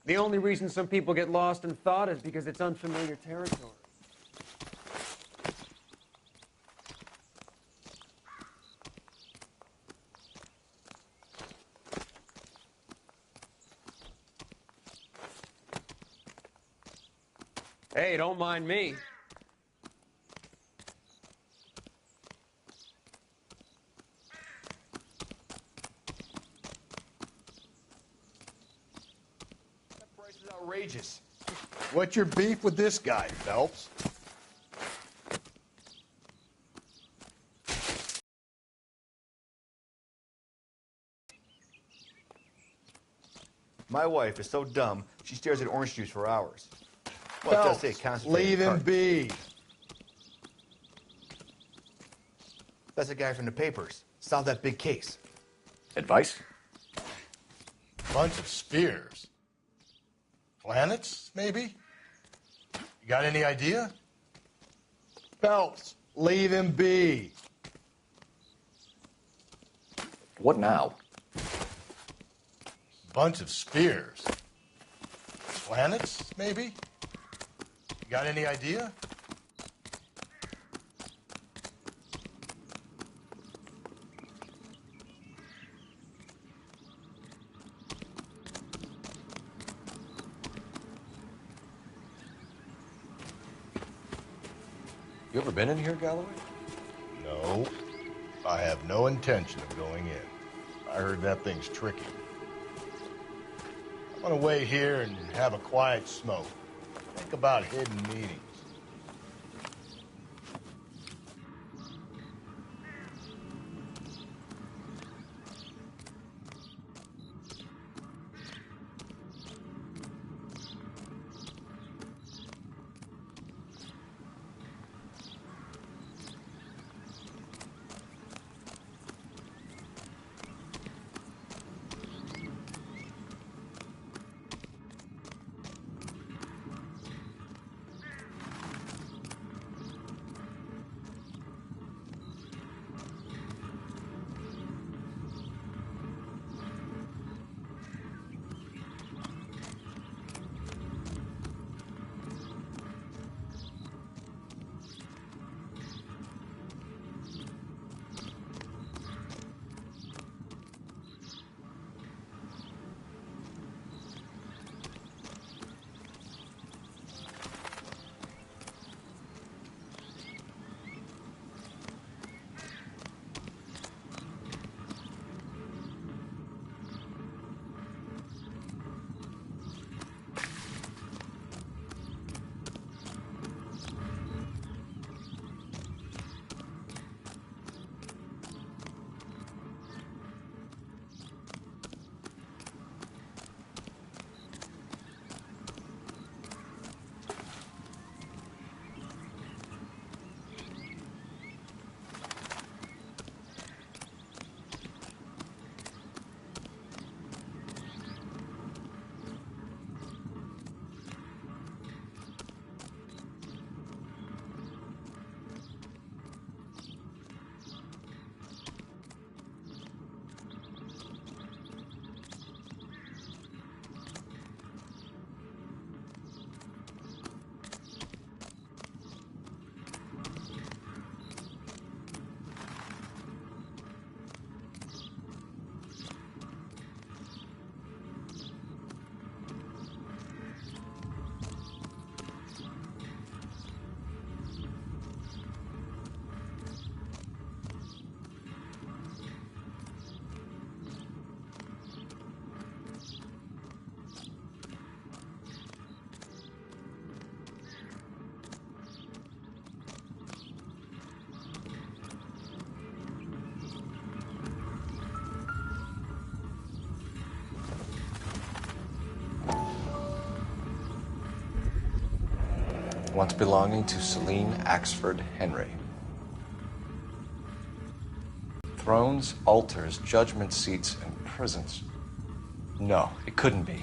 The only reason some people get lost in thought is because it's unfamiliar territory. Hey, don't mind me. That price is outrageous. What's your beef with this guy, Phelps? My wife is so dumb, she stares at orange juice for hours. Well, it does say concentrated leave him carton. be. That's a guy from the papers. Solve that big case. Advice? Bunch of spheres. Planets, maybe? You got any idea? Phelps, leave him be. What now? Bunch of spheres. Planets, maybe? You got any idea? You ever been in here, Galloway? No. I have no intention of going in. I heard that thing's tricky. I'm gonna wait here and have a quiet smoke. Think about hidden meetings. Once belonging to Celine Axford Henry. Thrones, altars, judgment seats, and prisons. No, it couldn't be.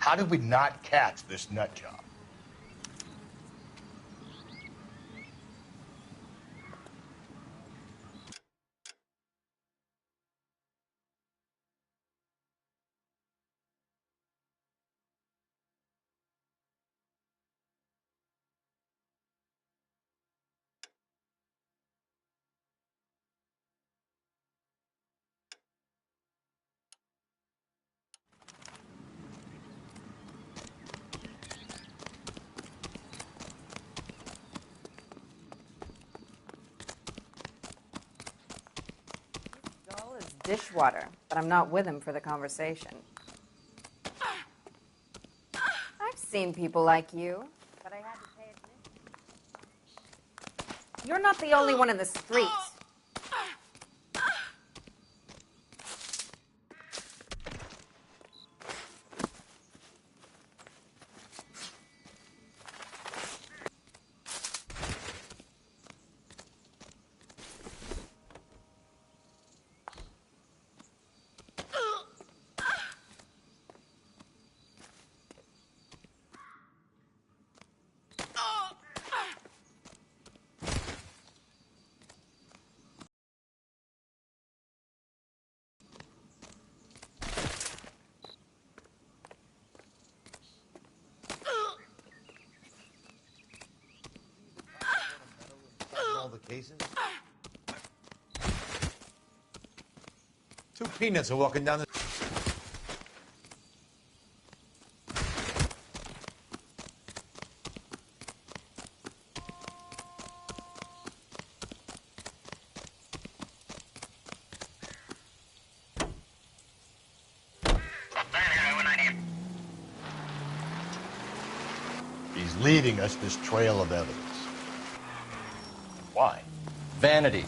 How did we not catch this nut job? Dull as dishwater, but I'm not with him for the conversation. I've seen people like you, but I had to pay admission. You're not the only one in the streets. All the cases? Two peanuts are walking down the... He's leaving us this trail of evidence. Why? Vanity.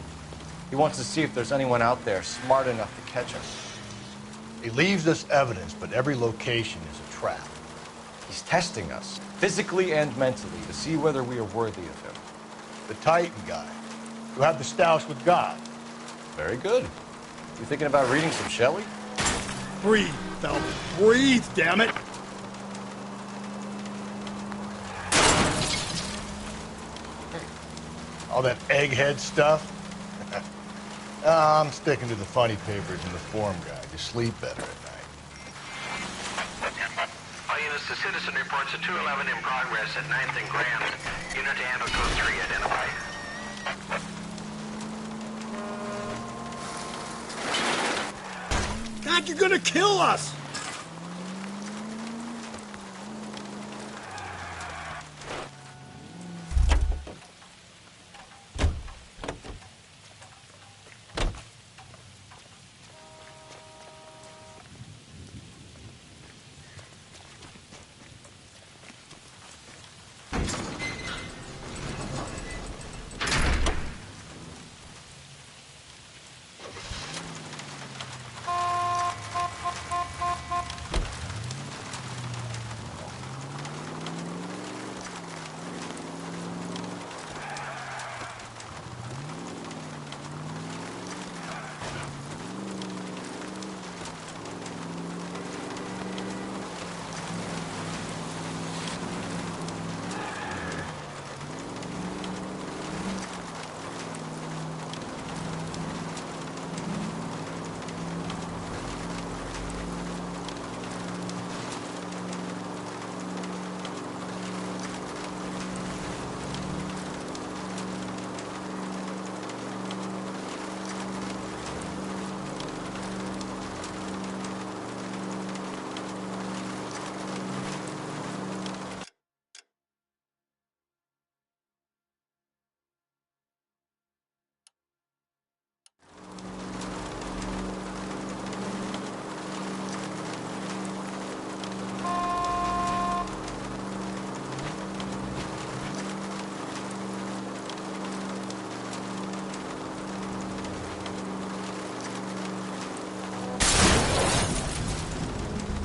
He wants to see if there's anyone out there smart enough to catch us. He leaves us evidence, but every location is a trap. He's testing us, physically and mentally, to see whether we are worthy of him. The Titan guy, who had the stoush with God. Very good. You thinking about reading some Shelley? Breathe, Phelps. Breathe, damn it! All that egghead stuff? I'm sticking to the funny papers and the form guide. You sleep better at night. All units, the citizen reports a 211 in progress at 9th and Grand. Unit to handle code 3, identify. God, you're gonna kill us!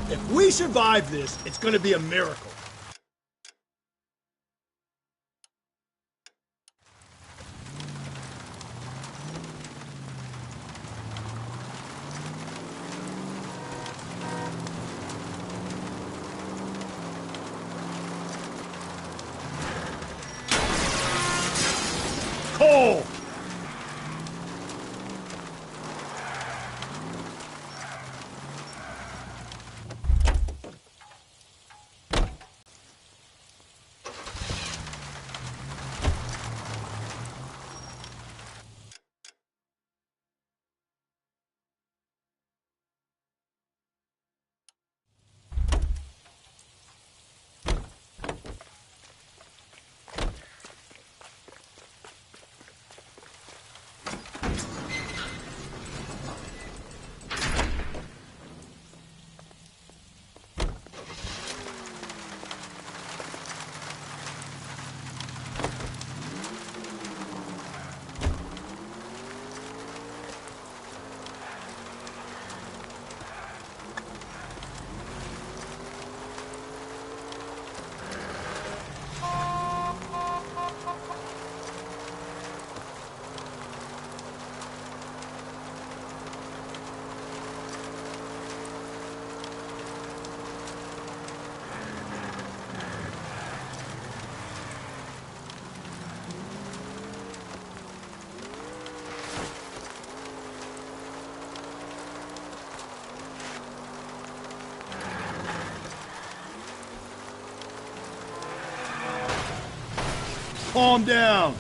If we survive this, it's gonna be a miracle. calm down.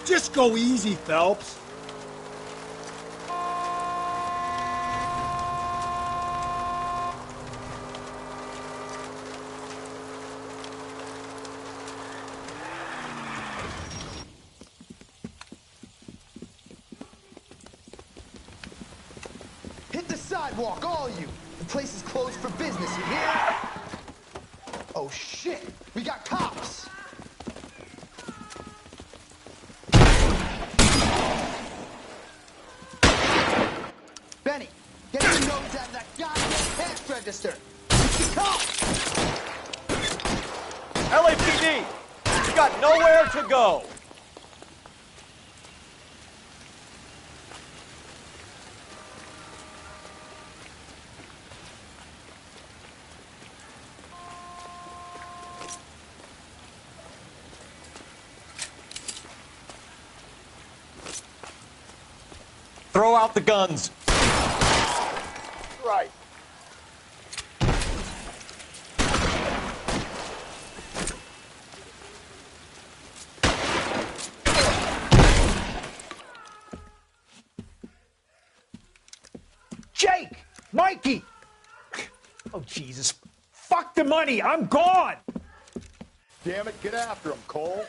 Just go easy, Phelps. Hit the sidewalk, all of you. The place is closed for business, you hear? Oh, shit. We got cops. Benny, get your nose out of that goddamn cash register. It's the cops. LAPD, you got nowhere to go. Throw out the guns. Right. Jake! Mikey! Oh, Jesus. Fuck the money. I'm gone. Damn it, get after him, Cole.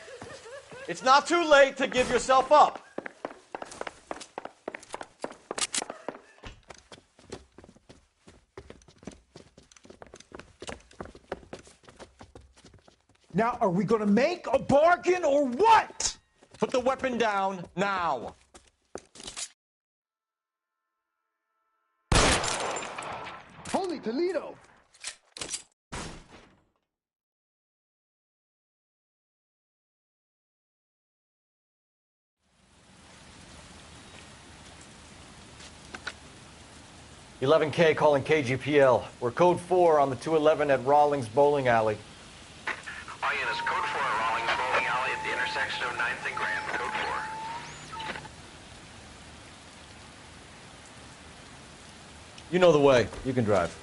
It's not too late to give yourself up. Now, are we gonna make a bargain or what? Put the weapon down now. Holy Toledo. $11K calling KGPL. We're code 4 on the 211 at Rawlings Bowling Alley. All units, code 4 at Rawlings Bowling Alley at the intersection of 9th and Grand, code 4. You know the way. You can drive.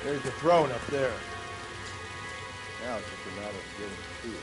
There's the throne up there. Now it's just a matter of getting to it.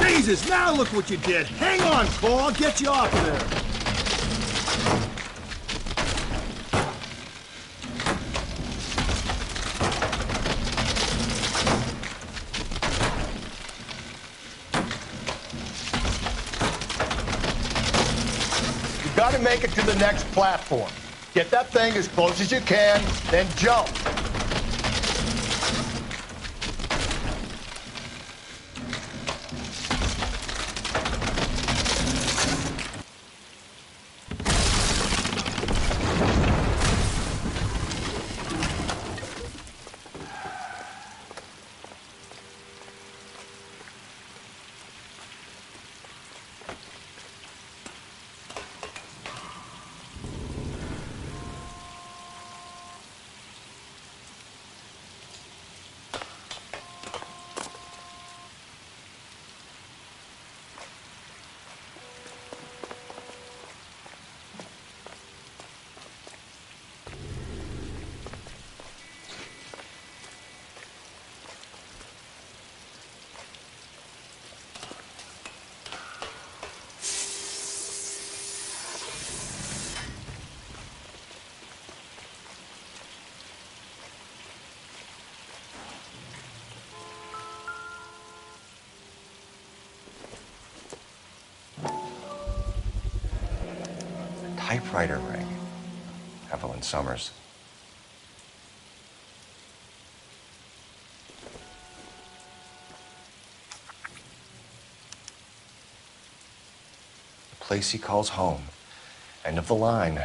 Jesus, now look what you did. Hang on, Cole. I'll get you off of there. You gotta make it to the next platform. Get that thing as close as you can, then jump. typewriter ring. Evelyn Summers. The place he calls home. End of the line.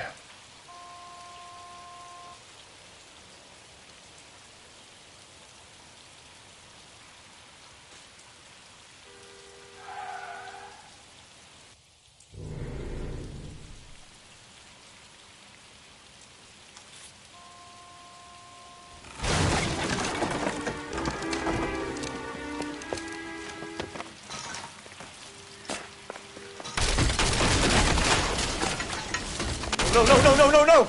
No, no, no, no, no, no!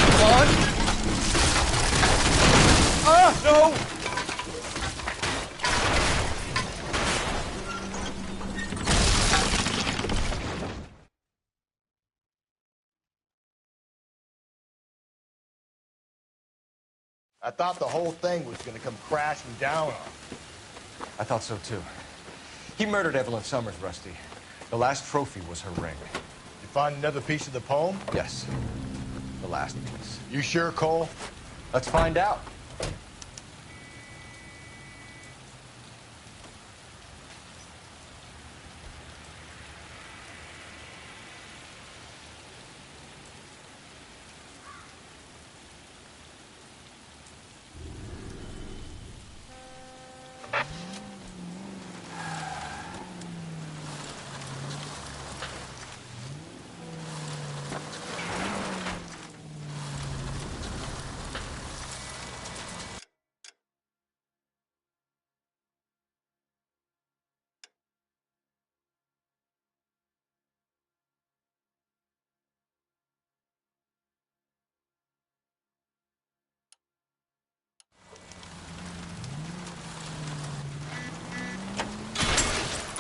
Come on! Ah, no! I thought the whole thing was gonna come crashing down on him. I thought so too. He murdered Evelyn Summers, Rusty. The last trophy was her ring. You find another piece of the poem? Yes. The last piece. You sure, Cole? Let's find out.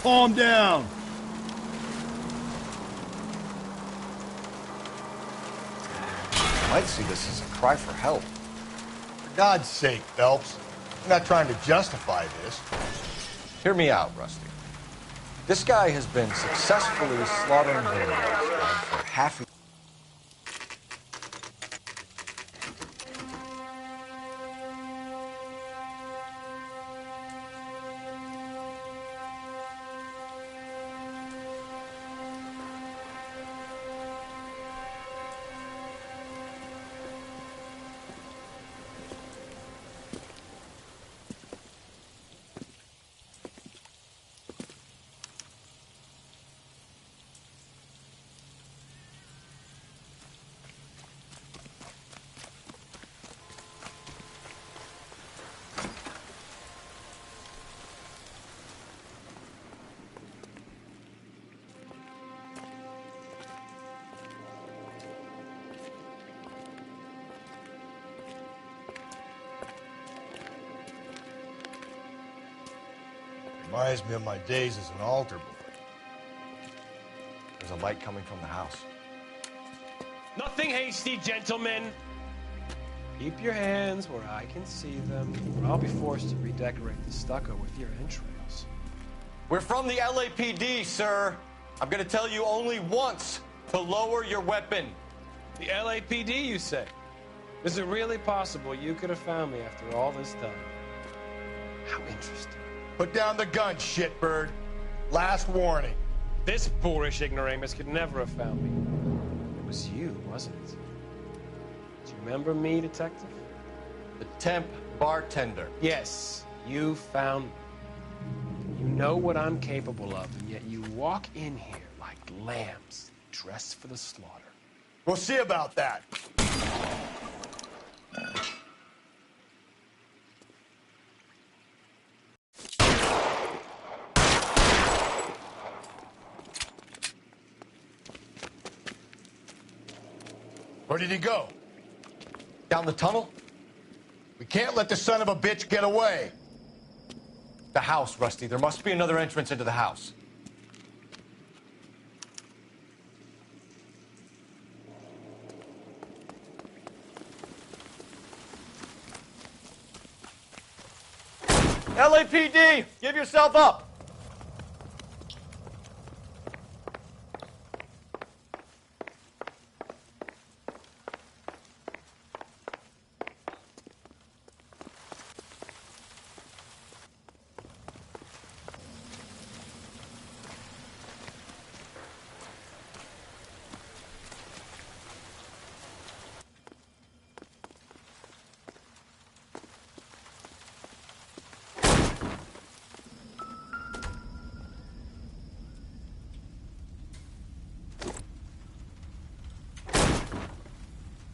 Calm down. Might see this as a cry for help. For God's sake, Phelps. I'm not trying to justify this. Hear me out, Rusty. This guy has been successfully slaughtering videos for half a... Reminds me of my days as an altar boy. There's a light coming from the house. Nothing hasty, gentlemen. Keep your hands where I can see them, or I'll be forced to redecorate the stucco with your entrails. We're from the LAPD, sir. I'm gonna tell you only once to lower your weapon. The LAPD, you say? Is it really possible you could have found me after all this time? How interesting. Put down the gun, shitbird. Last warning. This boorish ignoramus could never have found me. It was you, wasn't it? Do you remember me, detective? The temp bartender. Yes, you found me. You know what I'm capable of, and yet you walk in here like lambs dressed for the slaughter. We'll see about that. Where did he go? Down the tunnel? We can't let the son of a bitch get away. The house, Rusty. There must be another entrance into the house. LAPD! Give yourself up!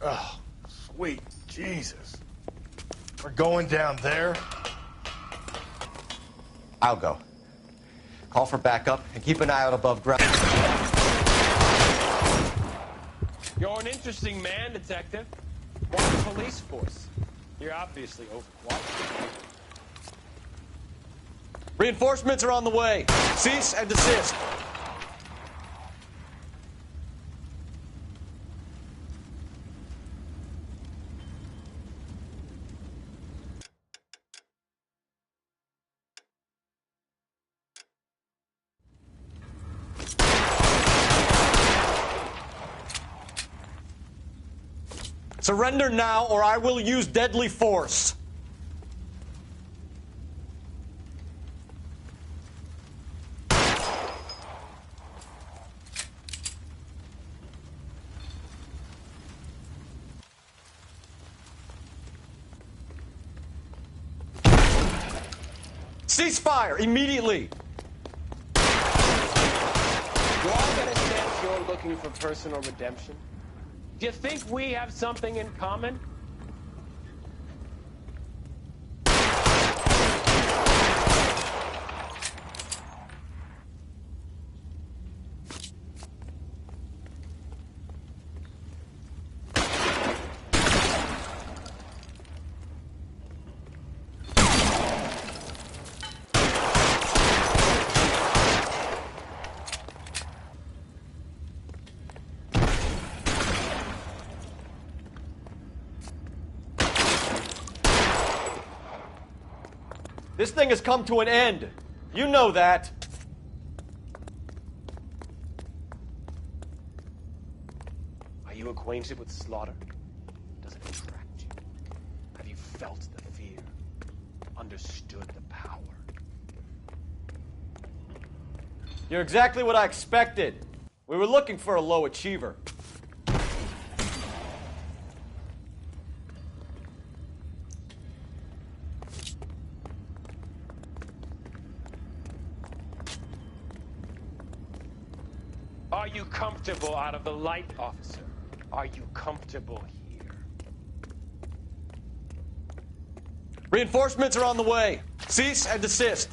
Oh, sweet Jesus. We're going down there? I'll go. Call for backup and keep an eye out above ground. You're an interesting man, Detective. Why the police force? You're obviously overqualified. Reinforcements are on the way. Cease and desist. Surrender now, or I will use deadly force. Cease fire immediately. Do I get a sense you're looking for personal redemption? Do you think we have something in common? This thing has come to an end. You know that. Are you acquainted with slaughter? Does it attract you? Have you felt the fear? Understood the power? You're exactly what I expected. We were looking for a low achiever. Are you comfortable out of the light, officer? Are you comfortable here? Reinforcements are on the way. Cease and desist.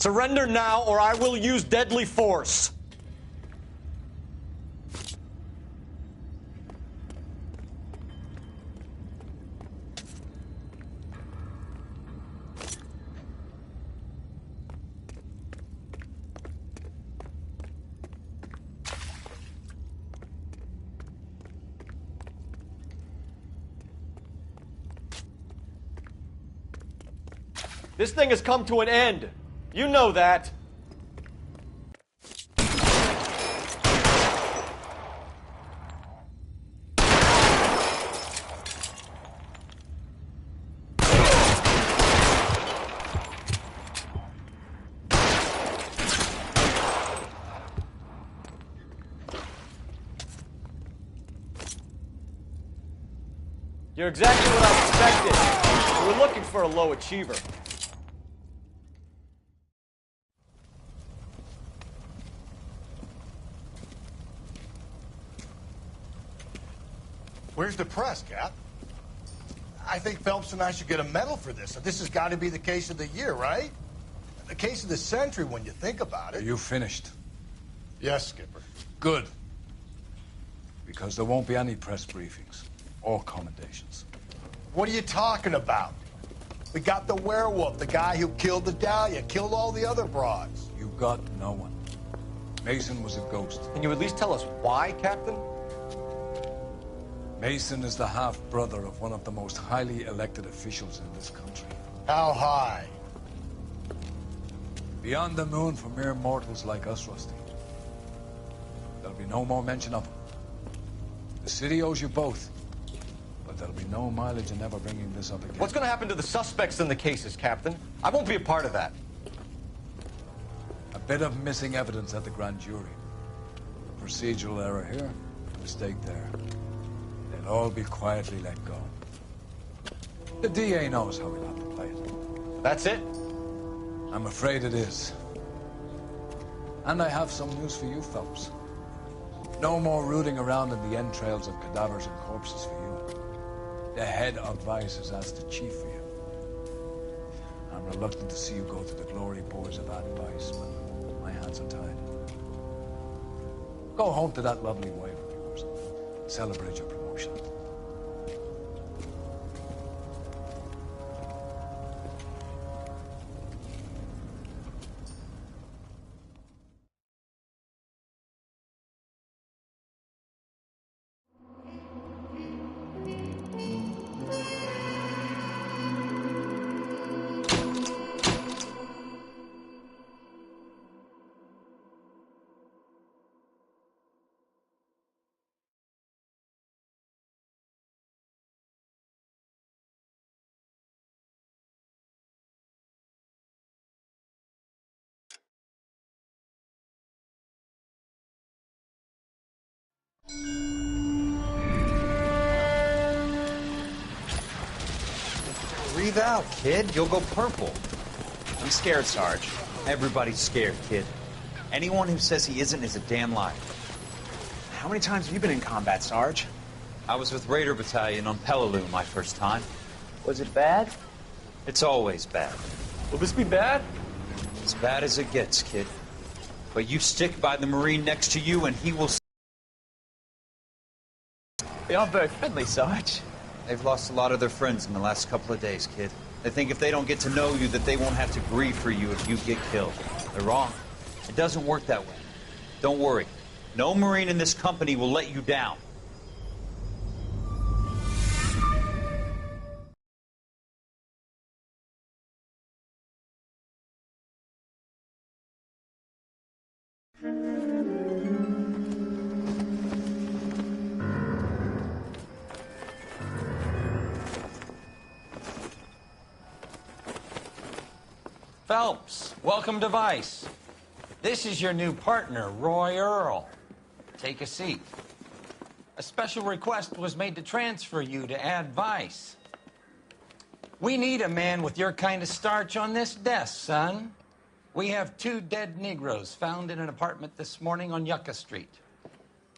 Surrender now, or I will use deadly force. This thing has come to an end. You know that. You're exactly what I expected. You were looking for a low achiever. Where's the press, Cap? I think Phelps and I should get a medal for this. This has got to be the case of the year, right? The case of the century when you think about it. Are you finished? Yes, Skipper. Good. Because there won't be any press briefings or commendations. What are you talking about? We got the werewolf, the guy who killed the Dahlia, killed all the other broads. You got no one. Mason was a ghost. Can you at least tell us why, Captain? Mason is the half-brother of one of the most highly elected officials in this country. How high? Beyond the moon for mere mortals like us, Rusty. There'll be no more mention of him. The city owes you both. But there'll be no mileage in ever bringing this up again. What's going to happen to the suspects in the cases, Captain? I won't be a part of that. A bit of missing evidence at the grand jury. A procedural error here, a mistake there. They'll all be quietly let go. The DA knows how we'll have to play it. That's it? I'm afraid it is. And I have some news for you, Phelps. No more rooting around in the entrails of cadavers and corpses for you. The head of Vice has asked the chief for you. I'm reluctant to see you go to the glory boards of advice, but my hands are tied. Go home to that lovely wife of yours. Celebrate your promotion. Breathe out, kid. You'll go purple. I'm scared, Sarge. Everybody's scared, kid. Anyone who says he isn't is a damn liar. How many times have you been in combat, Sarge? I was with Raider Battalion on Peleliu my first time. Was it bad? It's always bad. Will this be bad? As bad as it gets, kid. But you stick by the Marine next to you and he will... They aren't very friendly, Sarge. They've lost a lot of their friends in the last couple of days, kid. They think if they don't get to know you, that they won't have to grieve for you if you get killed. They're wrong. It doesn't work that way. Don't worry. No Marine in this company will let you down. Phelps, welcome to Vice. This is your new partner, Roy Earl. Take a seat. A special request was made to transfer you to Ad Vice. We need a man with your kind of starch on this desk, son. We have 2 dead Negroes found in an apartment this morning on Yucca Street.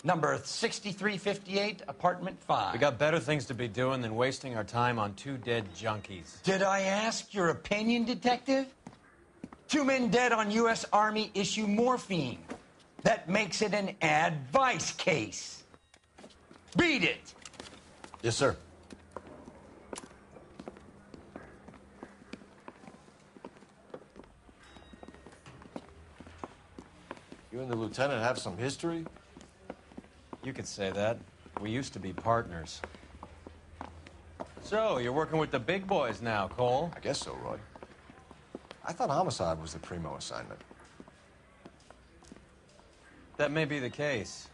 Number 6358, apartment 5. We got better things to be doing than wasting our time on 2 dead junkies. Did I ask your opinion, detective? 2 men dead on U.S. Army issue morphine. That makes it an advice case. Beat it! Yes, sir. You and the lieutenant have some history? You could say that. We used to be partners. So, you're working with the big boys now, Cole? I guess so, Roy. I thought homicide was the primo assignment. That may be the case.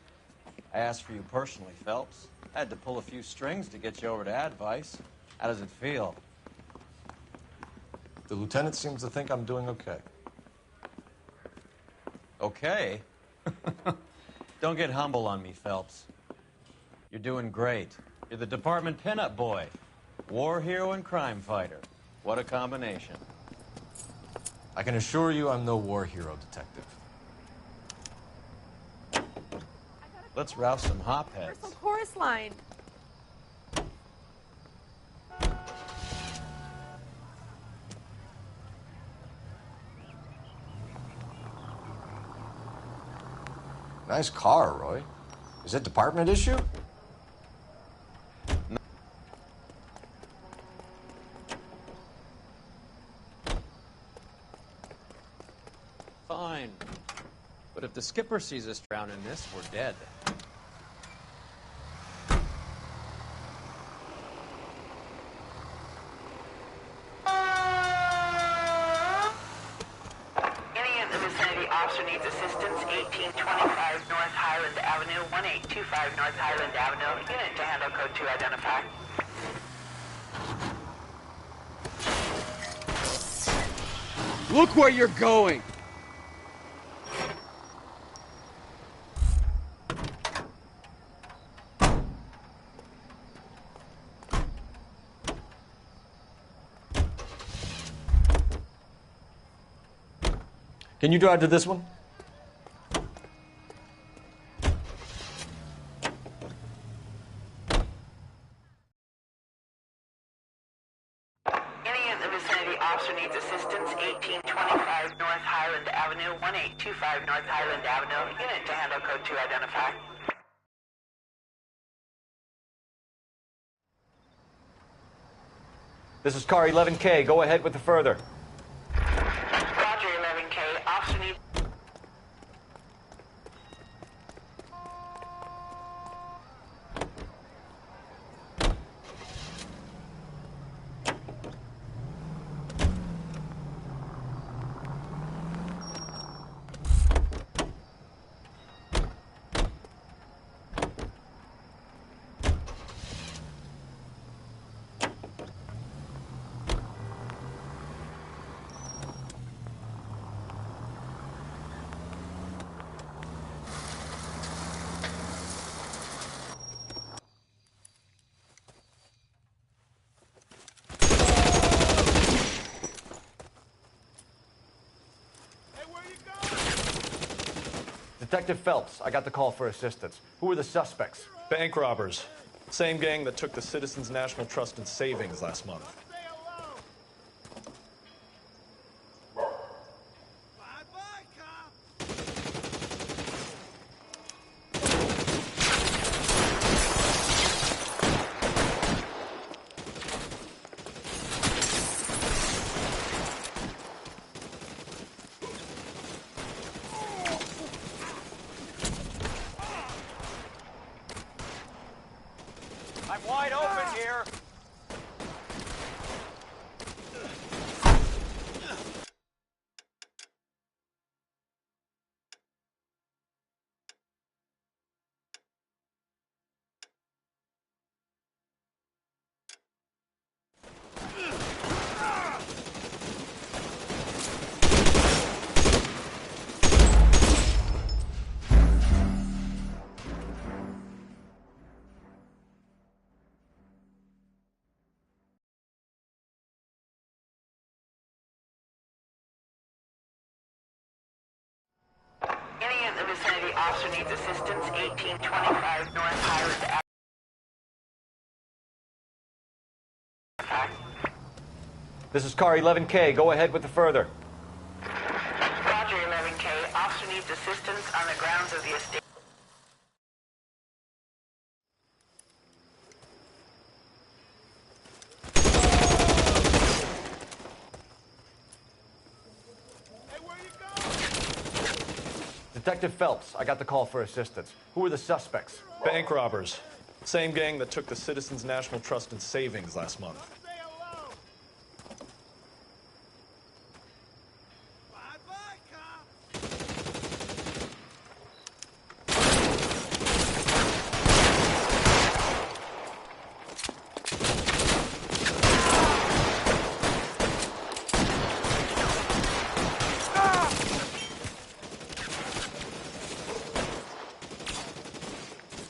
I asked for you personally, Phelps. I had to pull a few strings to get you over to Advice. How does it feel? The lieutenant seems to think I'm doing okay. Okay? Don't get humble on me, Phelps. You're doing great. You're the department pinup boy. War hero and crime fighter. What a combination. I can assure you I'm no war hero, detective. Let's rouse some hopheads. Some chorus line. Nice car, Roy. Is it department issue? Fine. But if the skipper sees us drown in this, we're dead. Any in the vicinity officer needs assistance, 1825 North Highland Avenue, 1825 North Highland Avenue. Unit to handle code 2 identify. Look where you're going! Can you drive to this one? Any in the vicinity officer needs assistance, 1825 North Highland Avenue, 1825 North Highland Avenue. Unit to handle code 2 identify. This is car 11K. Go ahead with the further. Roger, 11K. Officer needs... Detective Phelps, I got the call for assistance. Who are the suspects? Bank robbers. Same gang that took the Citizens National Trust and Savings last month. I'm wide open here. Any in the vicinity officer needs assistance, 1825 North Highland Avenue. This is car 11K. Go ahead with the further. assistance on the grounds of the estate. Detective Phelps, I got the call for assistance. Who are the suspects? Bank robbers. Same gang that took the Citizens National Trust and Savings last month.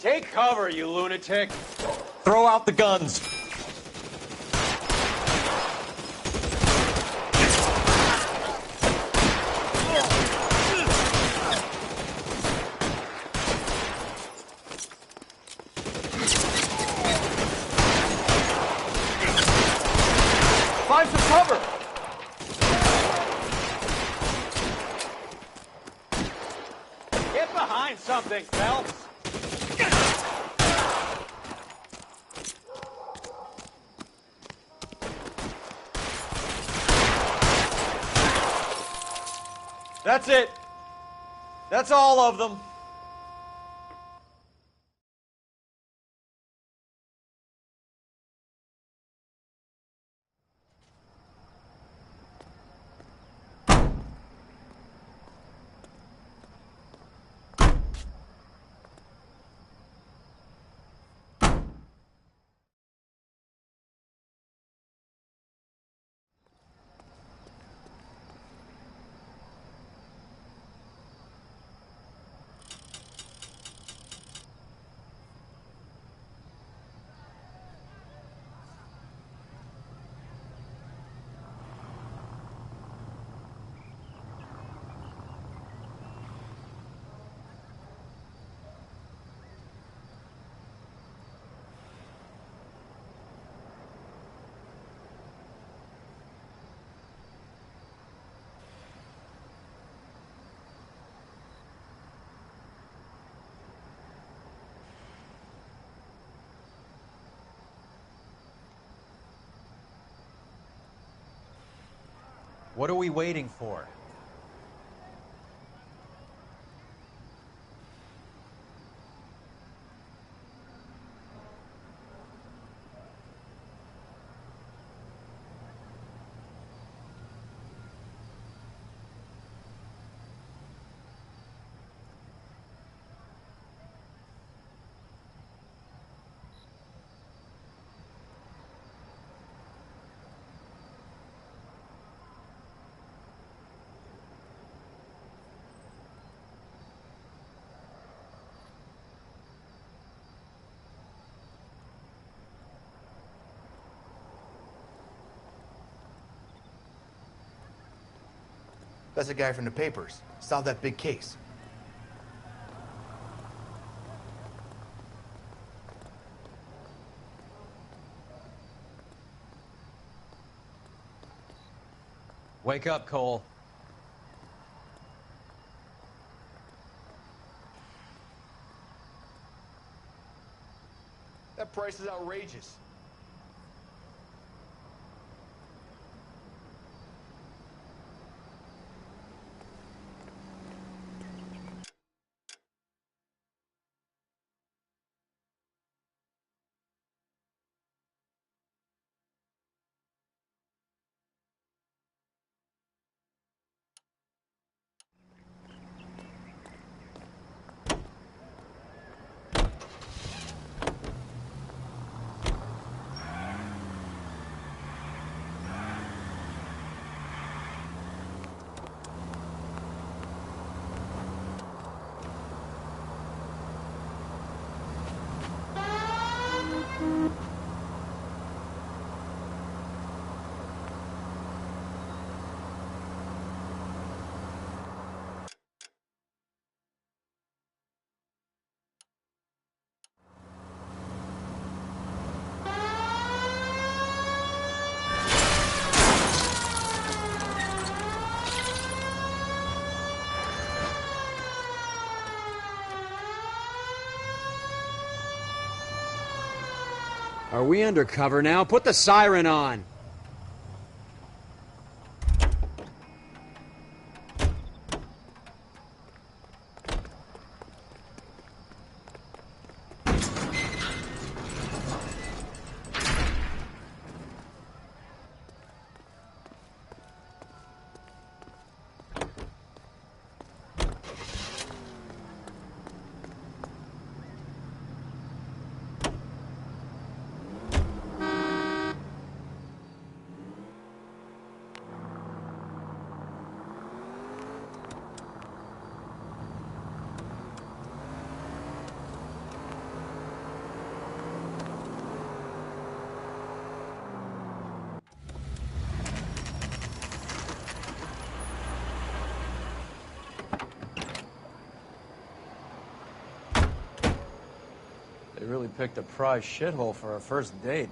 Take cover, you lunatic. Throw out the guns. Find some cover! Get behind something, Phelps. That's it. That's all of them. What are we waiting for? That's a guy from the papers. Solved that big case. Wake up, Cole. That price is outrageous. Are we undercover now? Put the siren on! They really picked a prize shithole for our first date.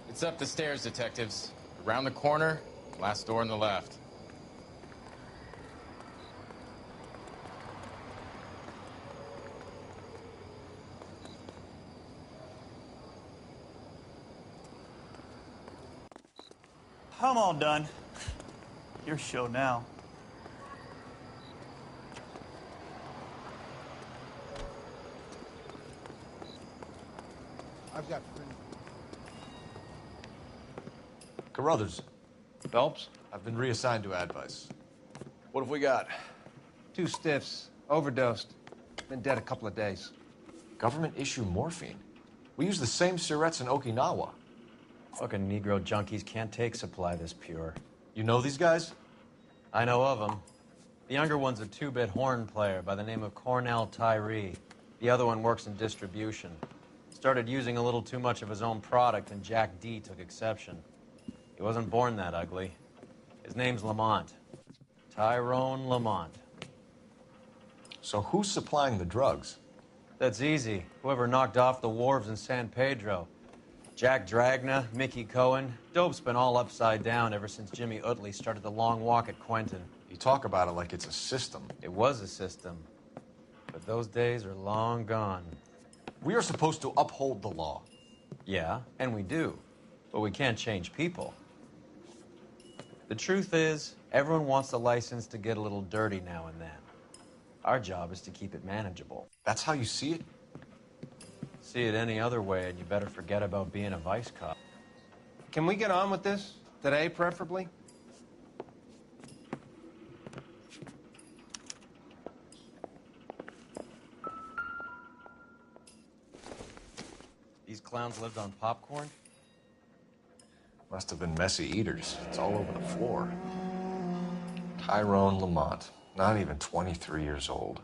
It's up the stairs, detectives. Around the corner, last door on the left. I'm all done. Your show now. I've got Carruthers, Phelps? I've been reassigned to Advice. What have we got? 2 stiffs. Overdosed. Been dead a couple of days. Government issue morphine. We use the same syrettes in Okinawa. Fucking Negro junkies can't take supply this pure. You know these guys? I know of them. The younger one's a 2-bit horn player by the name of Cornell Tyree. The other one works in distribution. Started using a little too much of his own product, and Jack D took exception. He wasn't born that ugly. His name's Lamont. Tyrone Lamont. So who's supplying the drugs? That's easy. Whoever knocked off the wharves in San Pedro. Jack Dragna, Mickey Cohen. Dope's been all upside down ever since Jimmy Utley started the long walk at Quentin. You talk about it like it's a system. It was a system. But those days are long gone. We are supposed to uphold the law. Yeah, and we do. But we can't change people. The truth is, everyone wants the license to get a little dirty now and then. Our job is to keep it manageable. That's how you see it? See it any other way, and you better forget about being a vice cop. Can we get on with this? Today, preferably? These clowns lived on popcorn? Must have been messy eaters. It's all over the floor. Tyrone Lamont, not even 23 years old.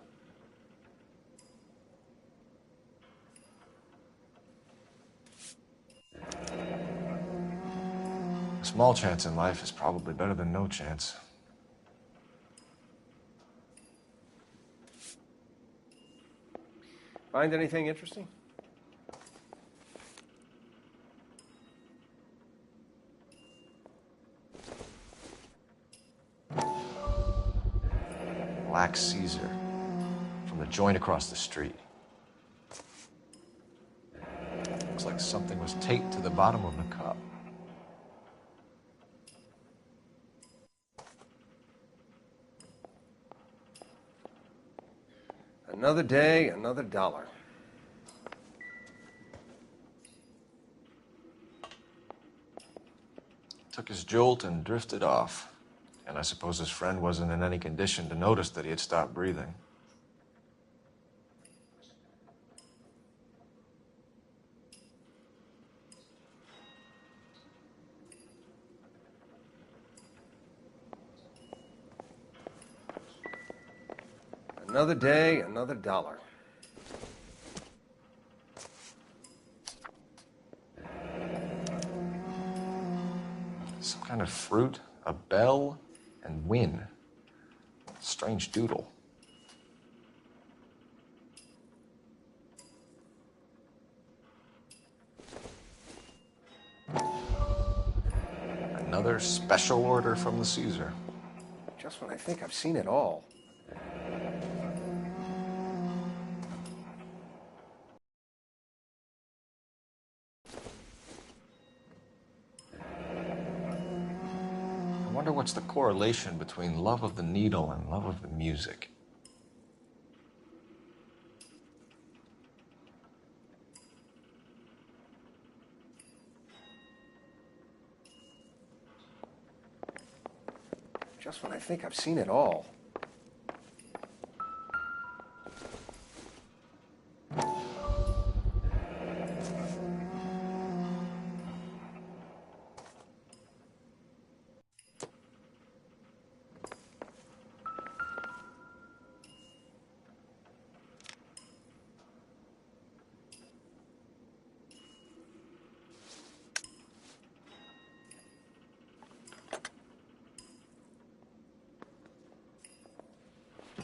A small chance in life is probably better than no chance. Find anything interesting? Black Caesar, from the joint across the street. Looks like something was taped to the bottom of the cup. Another day, another dollar. Took his jolt and drifted off. And I suppose his friend wasn't in any condition to notice that he had stopped breathing. Another day, another dollar. Some kind of fruit, a bell, and win. Strange doodle. Another special order from the Caesar. Just when I think I've seen it all. I wonder what's the correlation between love of the needle and love of the music. Just when I think I've seen it all.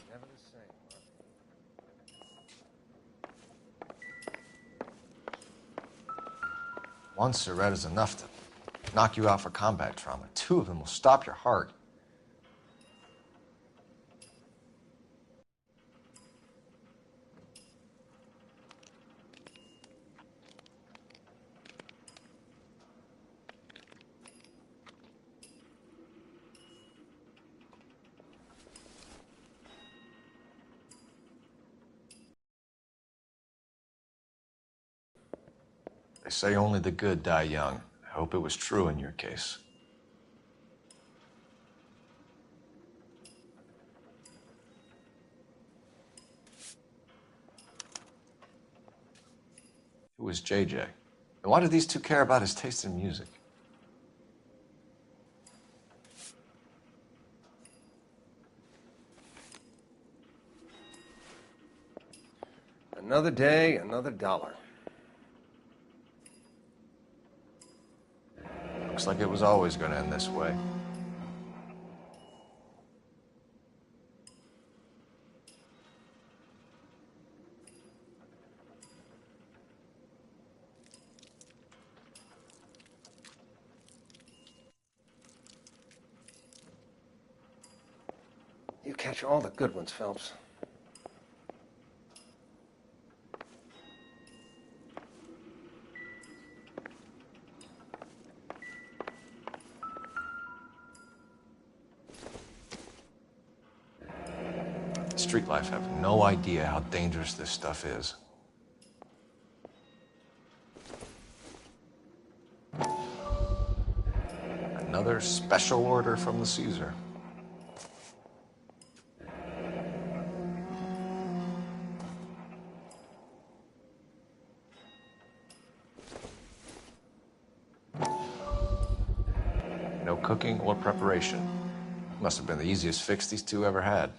Never the same, One cigarette is enough to knock you out for combat trauma. Two of them will stop your heart. They say only the good die young. I hope it was true in your case. Who was JJ? And why did these two care about his taste in music? Another day, another dollar. Looks like it was always going to end this way. You catch all the good ones, Phelps. Street life have no idea how dangerous this stuff is. Another special order from the Caesar. No cooking or preparation. Must have been the easiest fix these two ever had.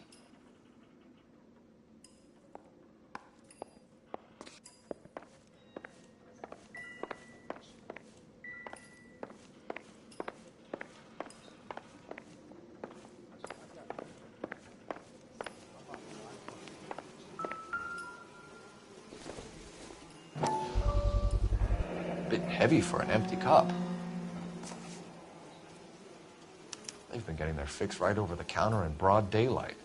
Bit heavy for an empty cup. They've been getting their fix right over the counter in broad daylight.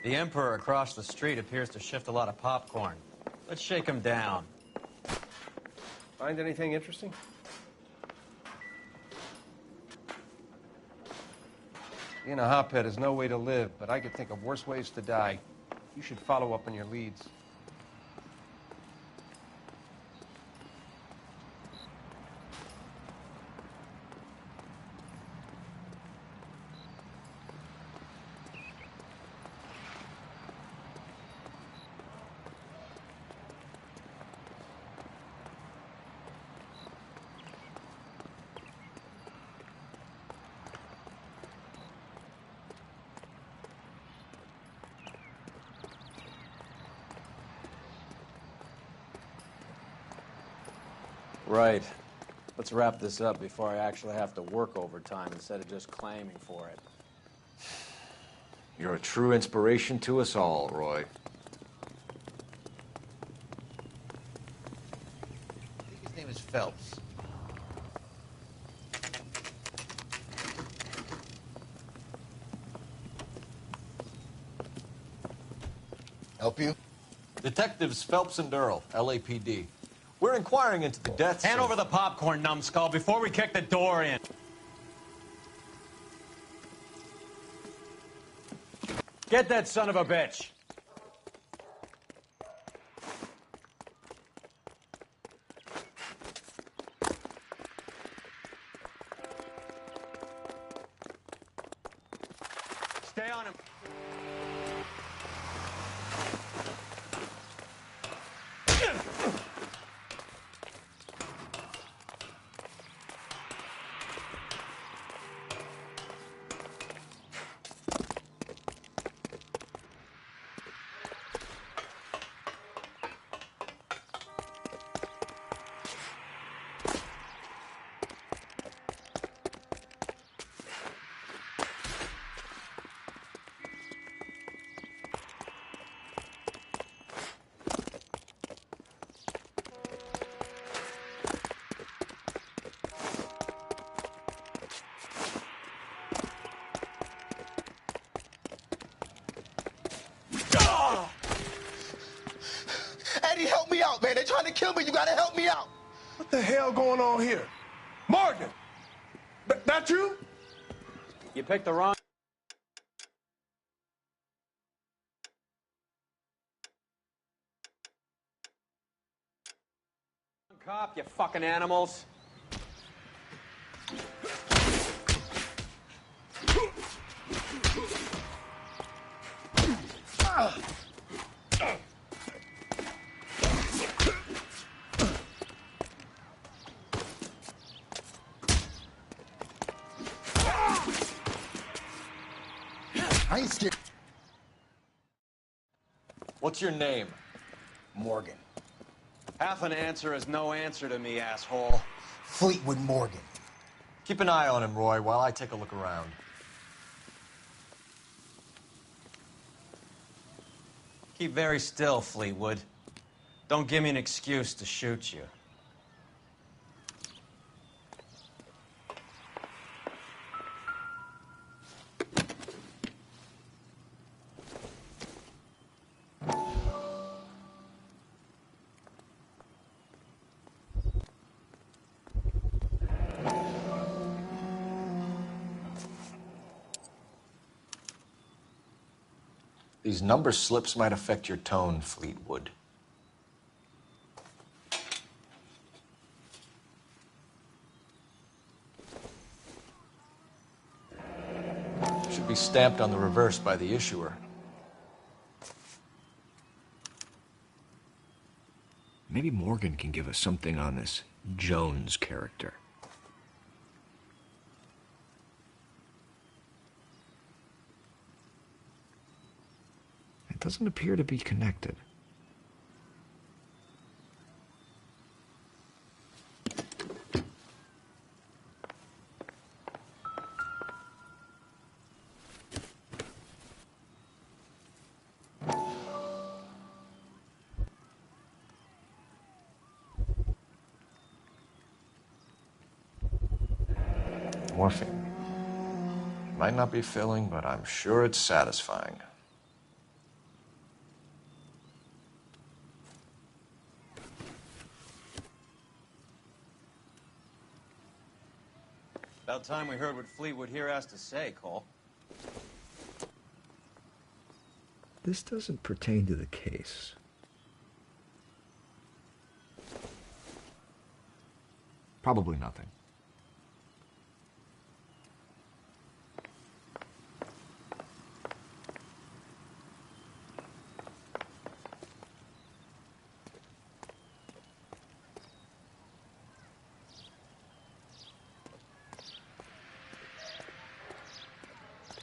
The Emperor across the street appears to shift a lot of popcorn. Let's shake him down. Find anything interesting? Being a hotbed is no way to live, but I could think of worse ways to die. You should follow up on your leads. Right. Let's wrap this up before I actually have to work overtime instead of just claiming for it. You're a true inspiration to us all, Roy. is Phelps. Help you? Detectives Phelps and Earl, LAPD. We're inquiring into the deaths Hand of... over the popcorn, numbskull, before we kick the door in. Get that son of a bitch. Stay on him. Eddie, help me out, man. They're trying to kill me. You gotta help me out. What the hell going on here? Morgan! That you? You picked the wrong... cop, you fucking animals. I ain't scared. What's your name? Morgan. Half an answer is no answer to me, asshole. Fleetwood Morgan. Keep an eye on him, Roy, while I take a look around. Keep very still, Fleetwood. Don't give me an excuse to shoot you. These number slips might affect your tone, Fleetwood. Should be stamped on the reverse by the issuer. Maybe Morgan can give us something on this Jones character. It doesn't appear to be connected. Morphine. Might not be filling, but I'm sure it's satisfying. About time we heard what Fleetwood here has to say, Cole. This doesn't pertain to the case. Probably nothing.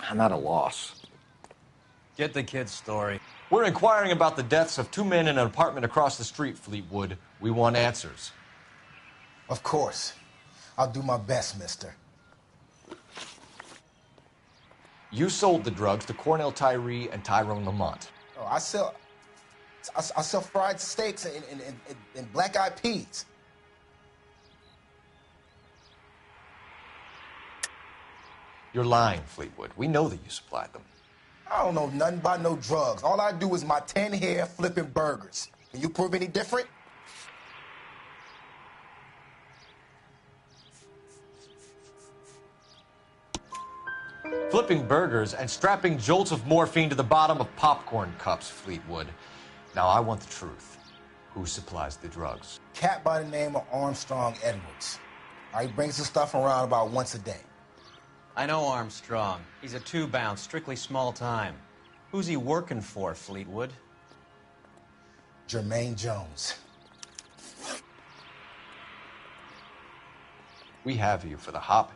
I'm at a loss. Get the kid's story. We're inquiring about the deaths of two men in an apartment across the street, Fleetwood. We want answers. Of course. I'll do my best, mister. You sold the drugs to Cornell Tyree and Tyrone Lamont. Oh, I sell fried steaks and black-eyed peas. You're lying, Fleetwood. We know that you supplied them. I don't know nothing about no drugs. All I do is my 10 hair flipping burgers. Can you prove any different? Flipping burgers and strapping jolts of morphine to the bottom of popcorn cups, Fleetwood. Now, I want the truth. Who supplies the drugs? Cat by the name of Armstrong Edwards. He brings the stuff around about once a day. I know Armstrong. He's a two-bounce, strictly small time. Who's he working for, Fleetwood? Jermaine Jones. We have you for the hop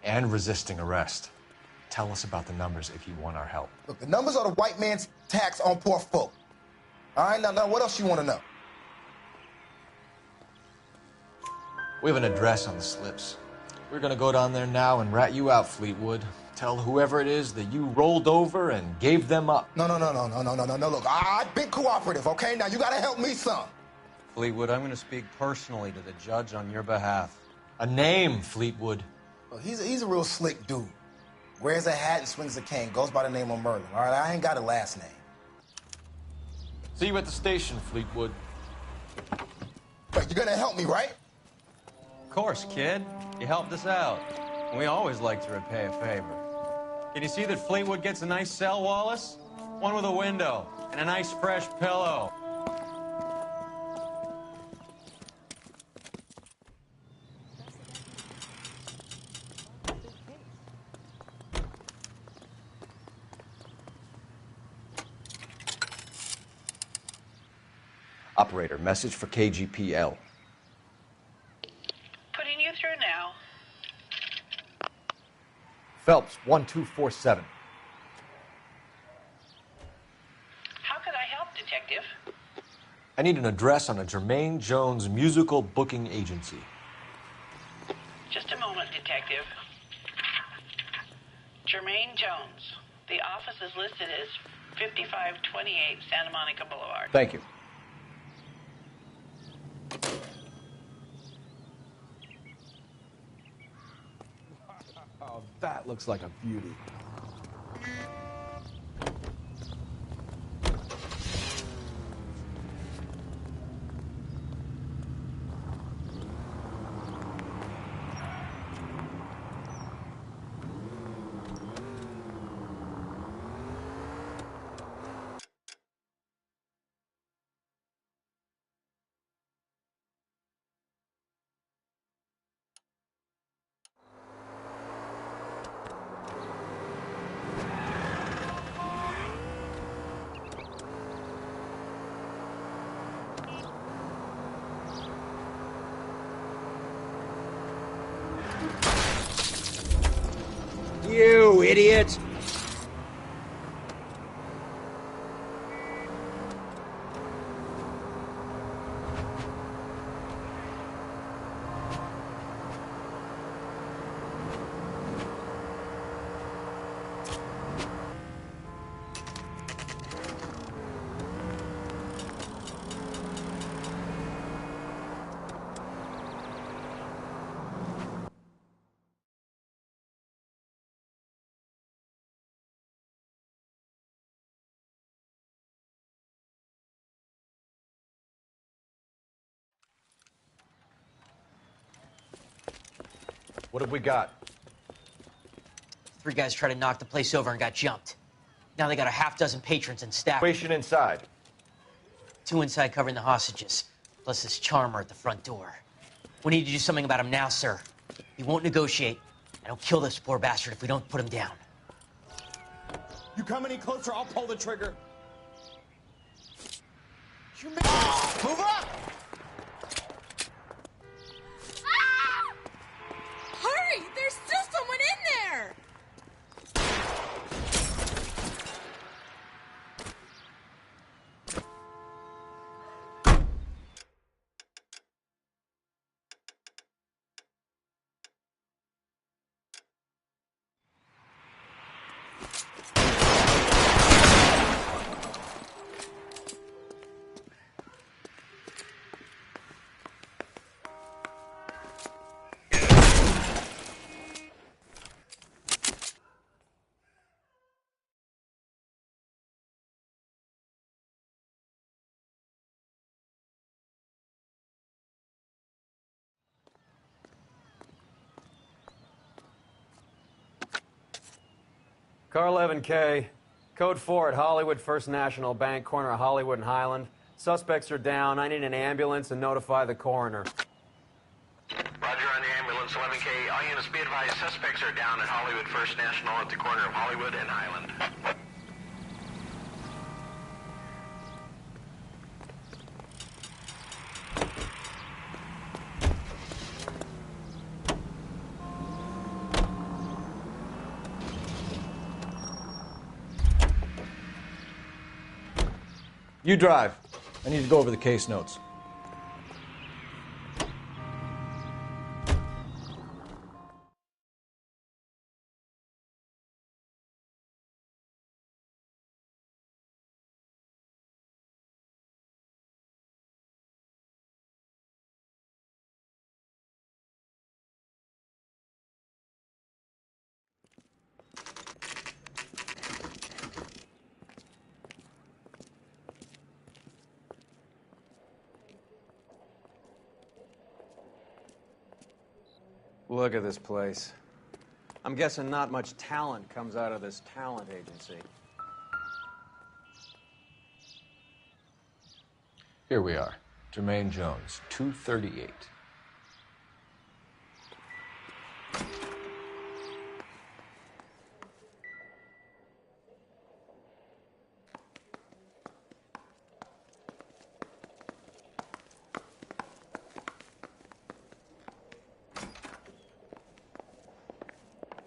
and resisting arrest. Tell us about the numbers if you want our help. Look, the numbers are the white man's tax on poor folk. All right, now what else you want to know? We have an address on the slips. We're gonna go down there now and rat you out, Fleetwood. Tell whoever it is that you rolled over and gave them up. No. Look, I've been cooperative, okay? Now you gotta help me some. Fleetwood, I'm gonna speak personally to the judge on your behalf. A name, Fleetwood. Well, he's a real slick dude. Wears a hat and swings a cane. Goes by the name of Merlin. All right, I ain't got a last name. See you at the station, Fleetwood. But you're gonna help me, right? Of course, kid. You helped us out. We always like to repay a favor. Can you see that Fleetwood gets a nice cell, Wallace? One with a window and a nice fresh pillow. Operator, message for KGPL. Putting you through now. Phelps, 1247. How could I help, Detective? I need an address on a Jermaine Jones musical booking agency. Just a moment, Detective. Jermaine Jones. The office is listed as 5528 Santa Monica Boulevard. Thank you. Oh, that looks like a beauty. You idiot! What have we got? 3 guys tried to knock the place over and got jumped. Now they got a half dozen patrons and staff. Situation inside. 2 inside covering the hostages, plus this charmer at the front door. We need to do something about him now, sir. He won't negotiate, and he'll kill this poor bastard if we don't put him down. You come any closer, I'll pull the trigger. You move up! Hurry! There's still someone in there! Car 11K, code 4 at Hollywood First National Bank, corner of Hollywood and Highland. Suspects are down. I need an ambulance and notify the coroner. Roger on the ambulance, 11K. All units be advised, suspects are down at Hollywood First National at the corner of Hollywood and Highland. You drive. I need to go over the case notes. Look at this place. I'm guessing not much talent comes out of this talent agency. Here we are. Jermaine Jones, 238.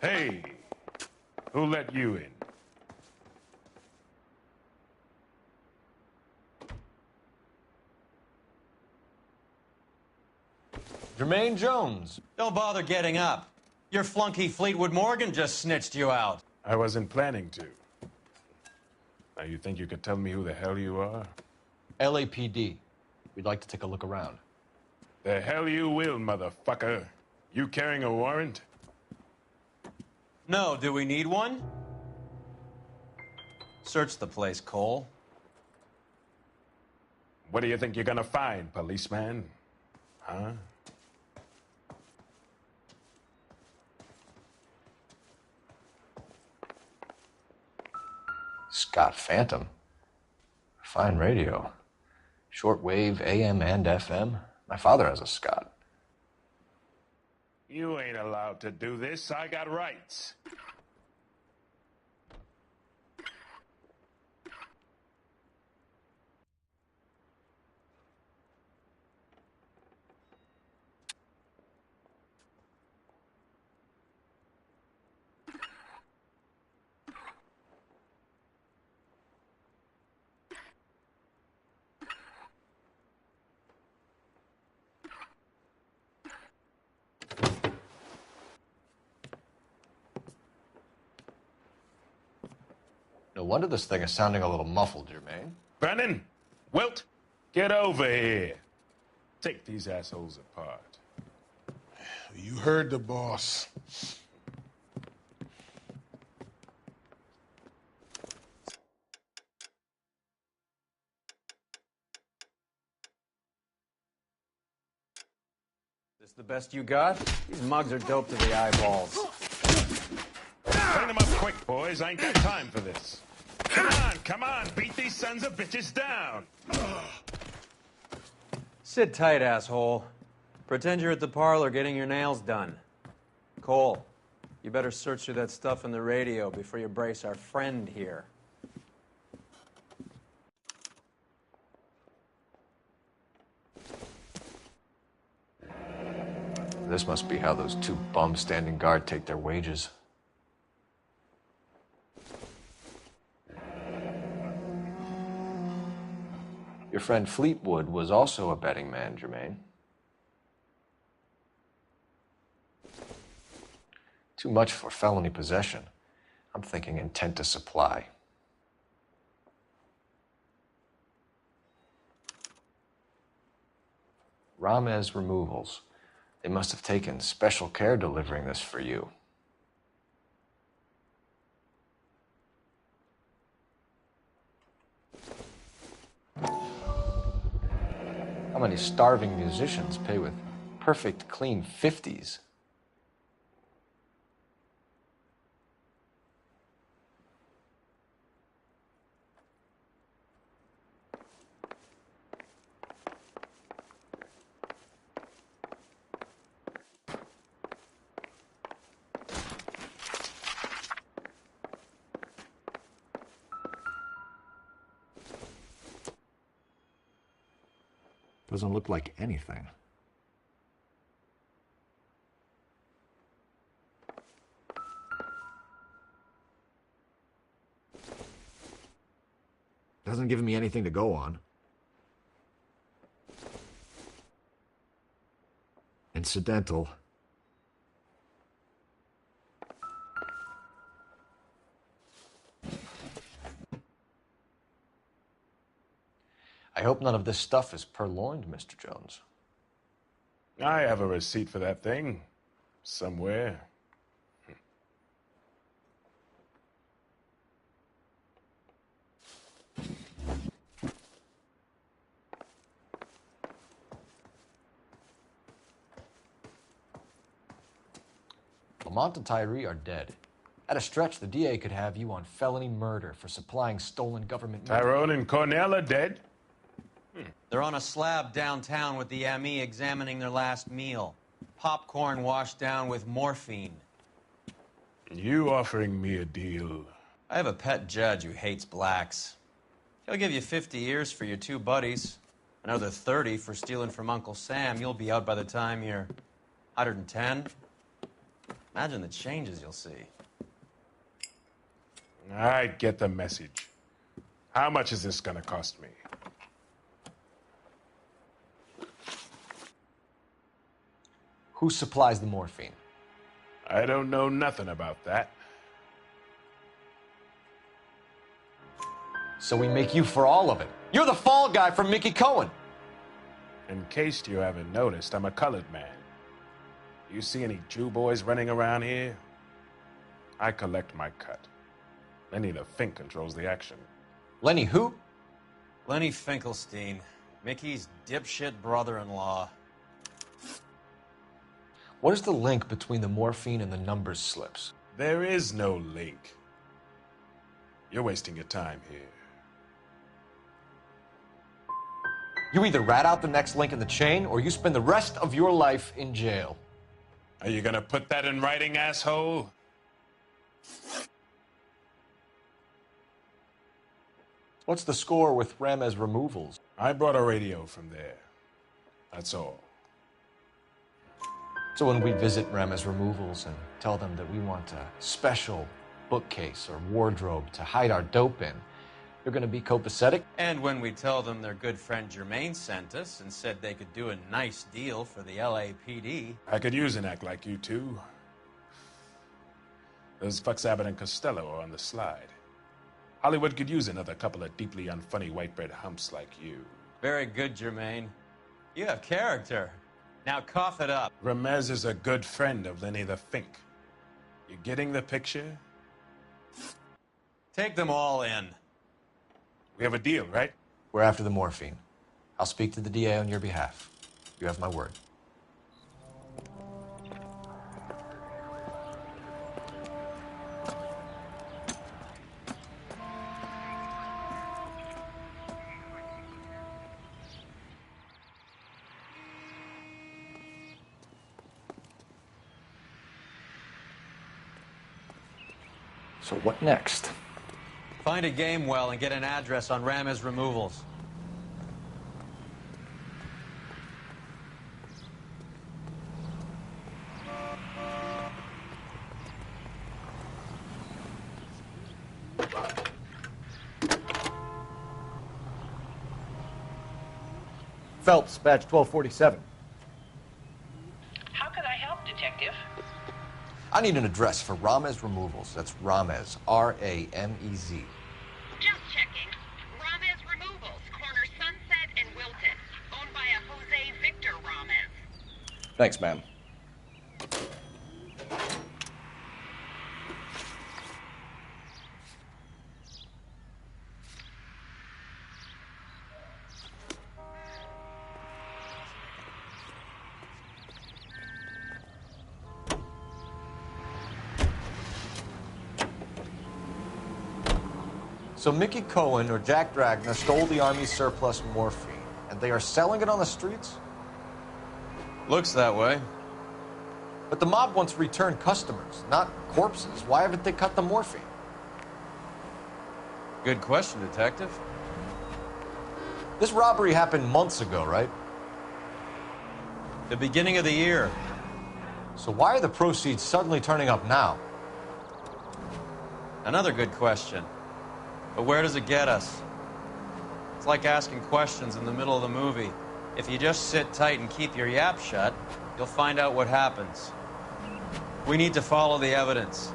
Hey, who let you in? Jermaine Jones. Don't bother getting up. Your flunky Fleetwood Morgan just snitched you out. I wasn't planning to. Now, you think you could tell me who the hell you are? LAPD. We'd like to take a look around. The hell you will, motherfucker. You carrying a warrant? No, do we need one? Search the place, Cole. What do you think you're gonna find, policeman? Huh? Scott Phantom. Fine radio. Shortwave, AM and FM. My father has a Scott. You ain't allowed to do this. I got rights. No wonder this thing is sounding a little muffled, Jermaine. Brennan, Wilt, get over here. Take these assholes apart. You heard the boss. This the best you got? These mugs are dope to the eyeballs. Bring them up quick, boys. I ain't got time for this. Come on, beat these sons of bitches down. Sit tight, asshole. Pretend you're at the parlor getting your nails done. Cole, you better search through that stuff in the radio before you brace our friend here. This must be how those two bums standing guard take their wages. Your friend Fleetwood was also a betting man, Jermaine. Too much for felony possession. I'm thinking intent to supply. Ramez Removals. They must have taken special care delivering this for you. How many starving musicians pay with perfect, clean 50s? Doesn't look like anything. Doesn't give me anything to go on. Incidental. I hope none of this stuff is purloined, Mr. Jones. I have a receipt for that thing. Somewhere. Lamont and Tyree are dead. At a stretch, the DA could have you on felony murder for supplying stolen government money. Tyrone and Cornell are dead? They're on a slab downtown with the ME examining their last meal. Popcorn washed down with morphine. You offering me a deal? I have a pet judge who hates blacks. He'll give you 50 years for your two buddies. Another 30 for stealing from Uncle Sam. You'll be out by the time you're 110. Imagine the changes you'll see. I get the message. How much is this gonna cost me? Who supplies the morphine? I don't know nothing about that. So we make you for all of it. You're the fall guy from Mickey Cohen. In case you haven't noticed, I'm a colored man. You see any Jew boys running around here? I collect my cut. Lenny the Fink controls the action. Lenny who? Lenny Finkelstein, Mickey's dipshit brother-in-law. What is the link between the morphine and the numbers slips? There is no link. You're wasting your time here. You either rat out the next link in the chain, or you spend the rest of your life in jail. Are you gonna put that in writing, asshole? What's the score with Ramez removals? I brought a radio from there. That's all. So when we visit Ramez removals and tell them that we want a special bookcase or wardrobe to hide our dope in, they're going to be copacetic? And when we tell them their good friend Jermaine sent us and said they could do a nice deal for the LAPD. I could use an act like you two. Those fucks Abbott and Costello are on the slide. Hollywood could use another couple of deeply unfunny white bread humps like you. Very good, Jermaine. You have character. Now cough it up. Ramez is a good friend of Lenny the Fink. You getting the picture? Take them all in. We have a deal, right? We're after the morphine. I'll speak to the DA on your behalf. You have my word. So what next? Find a game well and get an address on Ramez removals. Phelps, badge 1247. How can I help, Detective? I need an address for Ramez removals. That's Ramez, R-A-M-E-Z. Just checking. Ramez Removals, corner Sunset and Wilton. Owned by a Jose Victor Ramez. Thanks, ma'am. So Mickey Cohen or Jack Dragner stole the Army's surplus morphine, and they are selling it on the streets? Looks that way. But the mob wants return customers, not corpses. Why haven't they cut the morphine? Good question, Detective. This robbery happened months ago, right? The beginning of the year. So why are the proceeds suddenly turning up now? Another good question. But where does it get us? It's like asking questions in the middle of the movie. If you just sit tight and keep your yap shut, you'll find out what happens. We need to follow the evidence.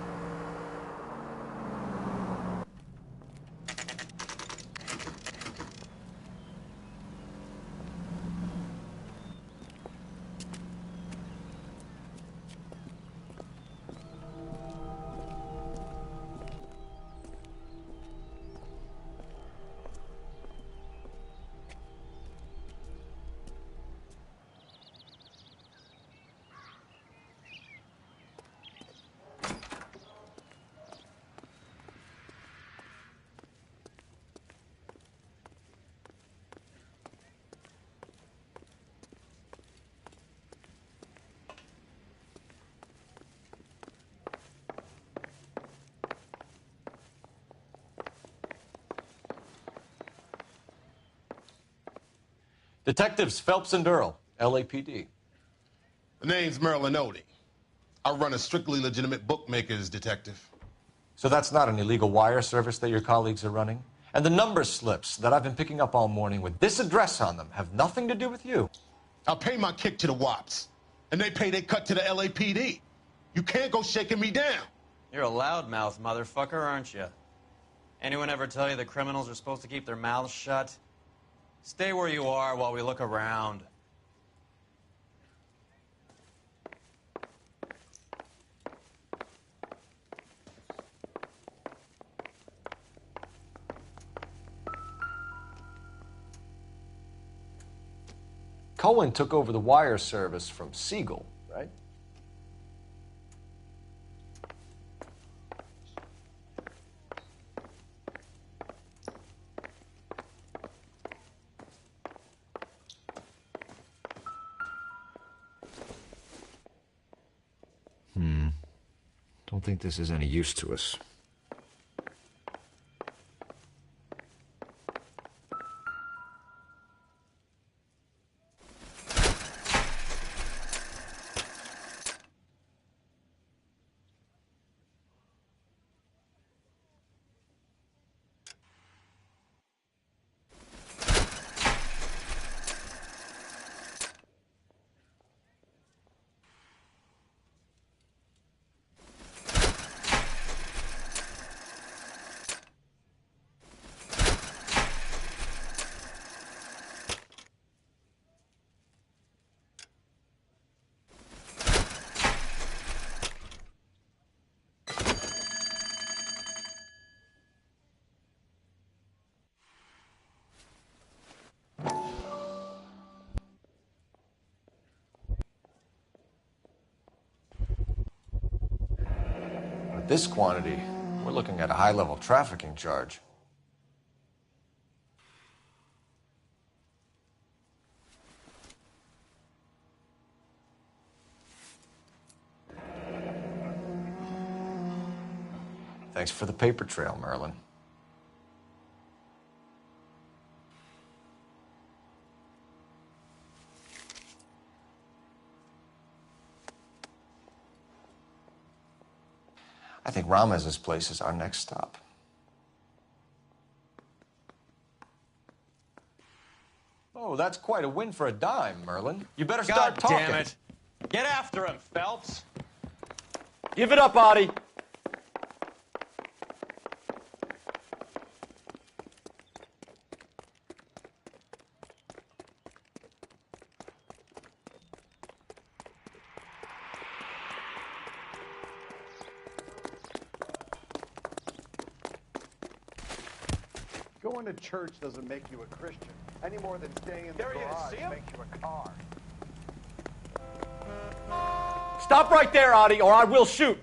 Detectives Phelps and Earl, LAPD. The name's Merlin Odie. I run a strictly legitimate bookmakers detective. So that's not an illegal wire service that your colleagues are running? And the number slips that I've been picking up all morning with this address on them have nothing to do with you? I'll pay my kick to the WAPs, and they pay their cut to the LAPD. You can't go shaking me down. You're a loudmouth motherfucker, aren't you? Anyone ever tell you that criminals are supposed to keep their mouths shut? Stay where you are while we look around. Cohen took over the wire service from Siegel, right? Don't think this is any use to us. With this quantity, we're looking at a high-level trafficking charge. Thanks for the paper trail, Merlin. I think Ramez's place is our next stop. Oh, that's quite a win for a dime, Merlin. You better start talking. God damn it. Get after him, Phelps. Give it up, Audie. Going to church doesn't make you a Christian, any more than staying in the garage makes you a car. Stop right there, Audie, or I will shoot.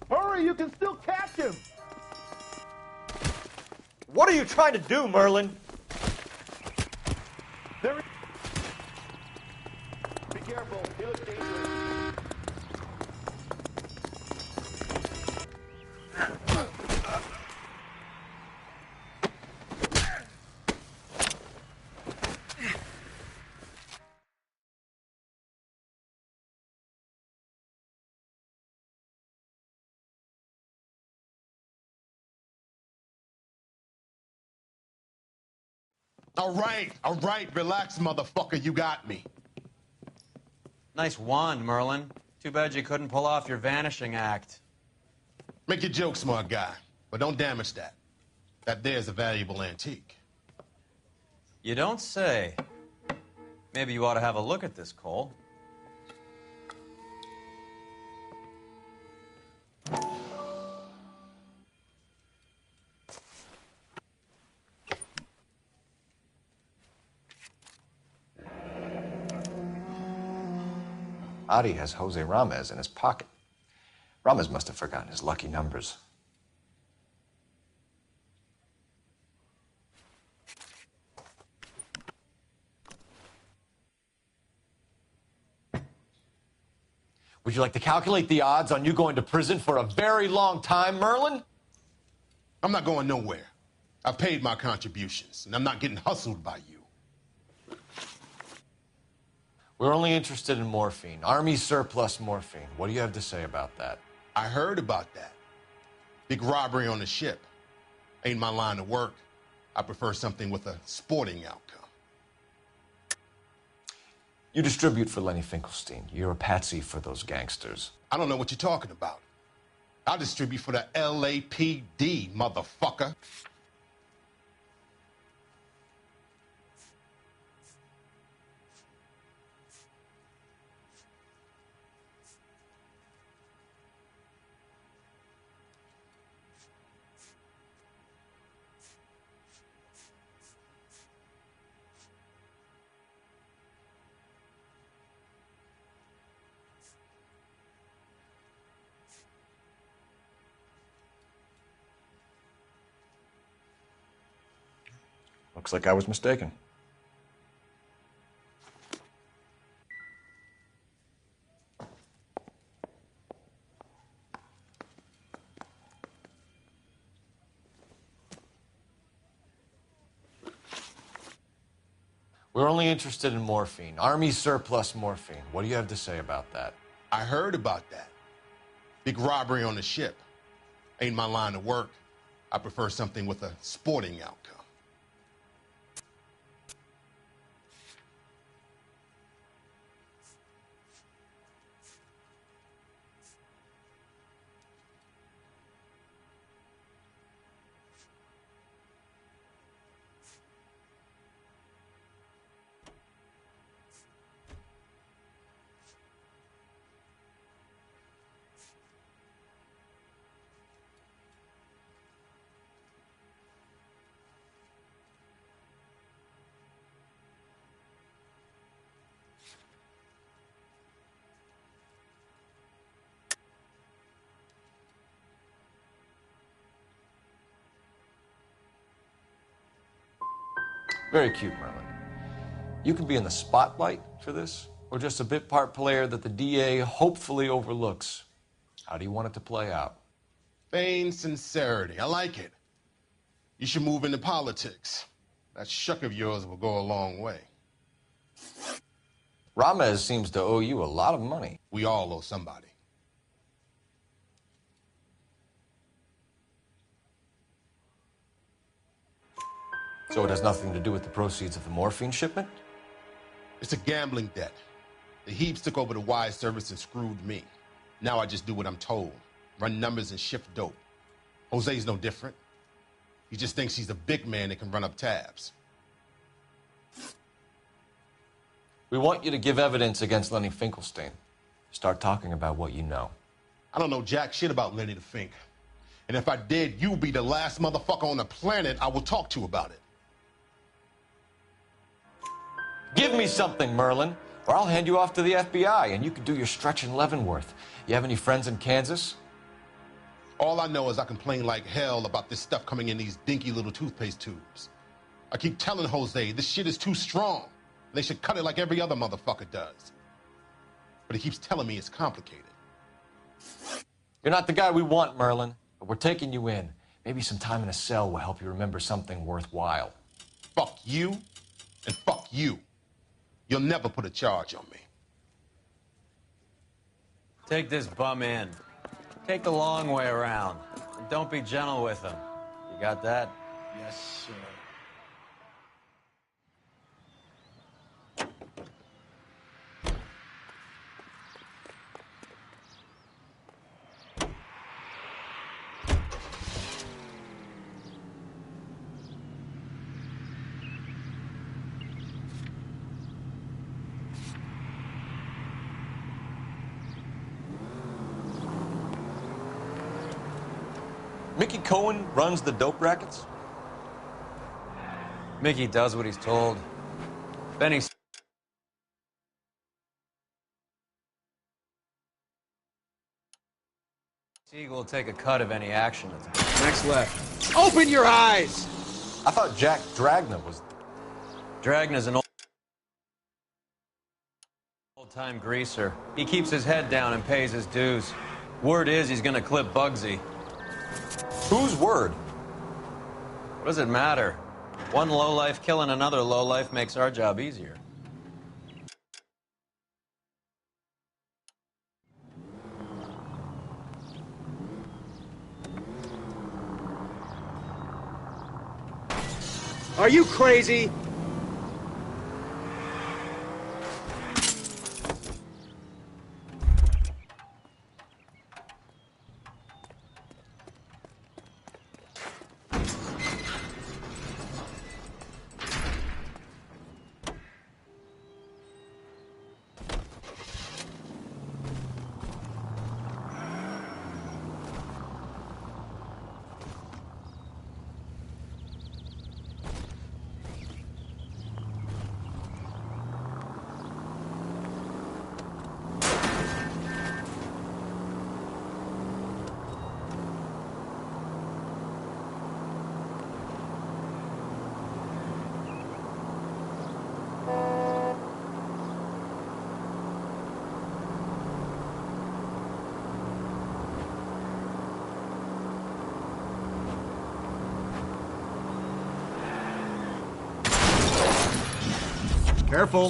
Hurry, you can still catch him! What are you trying to do, Merlin? Be careful. He looks dangerous. All right, relax, motherfucker, you got me. Nice wand, Merlin. Too bad you couldn't pull off your vanishing act. Make your joke, smart guy, but don't damage that. That there's a valuable antique. You don't say. Maybe you ought to have a look at this, Cole. Adi has Jose Ramez in his pocket. Ramez must have forgotten his lucky numbers. Would you like to calculate the odds on you going to prison for a very long time, Merlin? I'm not going nowhere. I've paid my contributions, and I'm not getting hustled by you. We're only interested in morphine. Army surplus morphine. What do you have to say about that? I heard about that. Big robbery on the ship. Ain't my line of work. I prefer something with a sporting outcome. You distribute for Lenny Finkelstein. You're a patsy for those gangsters. I don't know what you're talking about. I distribute for the LAPD, motherfucker. Looks like I was mistaken. We're only interested in morphine. Army surplus morphine. What do you have to say about that? I heard about that. Big robbery on the ship. Ain't my line of work. I prefer something with a sporting outcome. Very cute, Merlin. You can be in the spotlight for this, or just a bit part player that the DA hopefully overlooks. How do you want it to play out? Feigned sincerity. I like it. You should move into politics. That shuck of yours will go a long way. Ramez seems to owe you a lot of money. We all owe somebody. So it has nothing to do with the proceeds of the morphine shipment? It's a gambling debt. The Heaps took over the wire service and screwed me. Now I just do what I'm told. Run numbers and shift dope. Jose's no different. He just thinks he's a big man that can run up tabs. We want you to give evidence against Lenny Finkelstein. Start talking about what you know. I don't know jack shit about Lenny the Fink. And if I did, you'll be the last motherfucker on the planet I will talk to about it. Give me something, Merlin, or I'll hand you off to the FBI and you can do your stretch in Leavenworth. You have any friends in Kansas? All I know is I complain like hell about this stuff coming in these dinky little toothpaste tubes. I keep telling Jose this shit is too strong. They should cut it like every other motherfucker does. But he keeps telling me it's complicated. You're not the guy we want, Merlin, but we're taking you in. Maybe some time in a cell will help you remember something worthwhile. Fuck you, and fuck you. You'll never put a charge on me. Take this bum in. Take the long way around. And don't be gentle with him. You got that? Yes, sir. Mickey Cohen runs the dope rackets? Mickey does what he's told. Benny Siegel will take a cut of any action that's... Next left. Open your eyes! I thought Jack Dragna was... Dragna's an old-time greaser. He keeps his head down and pays his dues. Word is he's gonna clip Bugsy. Whose word? What does it matter? One lowlife killing another lowlife makes our job easier. Are you crazy? Careful.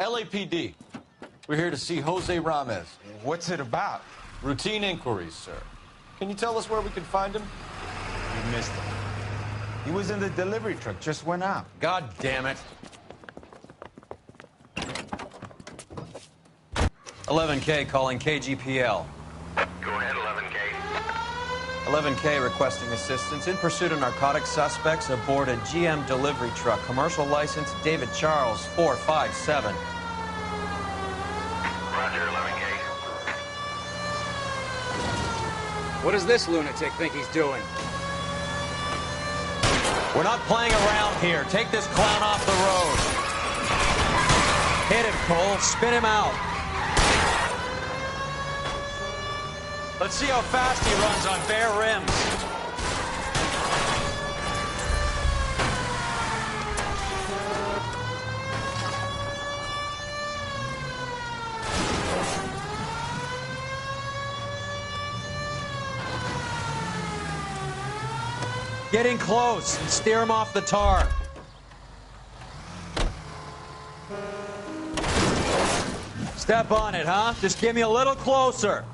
LAPD. We're here to see Jose Ramez. What's it about? Routine inquiries, sir. Can you tell us where we can find him? You missed him. He was in the delivery truck, just went out. God damn it. 11K calling KGPL. Go ahead, 11K. 11K requesting assistance in pursuit of narcotic suspects aboard a GM delivery truck. Commercial license David Charles 457. Roger, 11K. What does this lunatic think he's doing? We're not playing around here. Take this clown off the road. Hit him, Cole. Spin him out. Let's see how fast he runs on bare rims. Get in close and steer him off the tar. Step on it, huh? Just get me a little closer.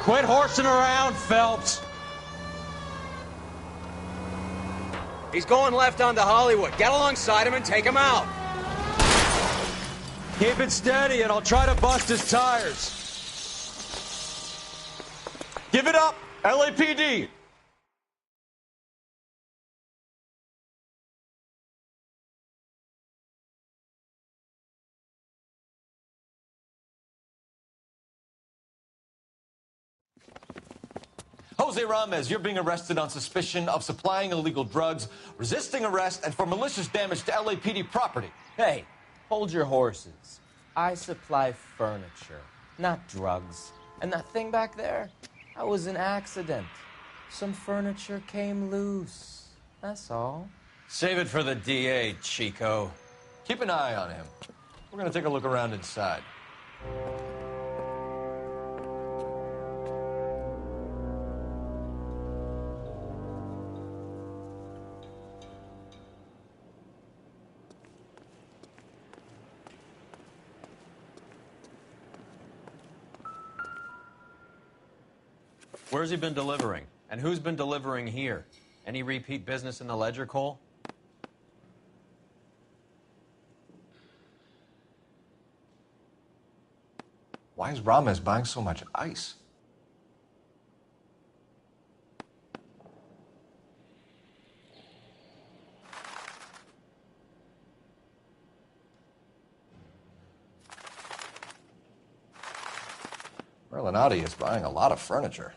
Quit horsing around, Phelps. He's going left onto Hollywood. Get alongside him and take him out. Keep it steady and I'll try to bust his tires. Give it up, LAPD. Jose Ramos, you're being arrested on suspicion of supplying illegal drugs, resisting arrest, and for malicious damage to LAPD property. Hey, hold your horses. I supply furniture, not drugs. And that thing back there, that was an accident. Some furniture came loose. That's all. Save it for the DA, Chico. Keep an eye on him. We're going to take a look around inside. Where's he been delivering? And who's been delivering here? Any repeat business in the ledger, Cole? Why is Ramos buying so much ice? Merlinati is buying a lot of furniture.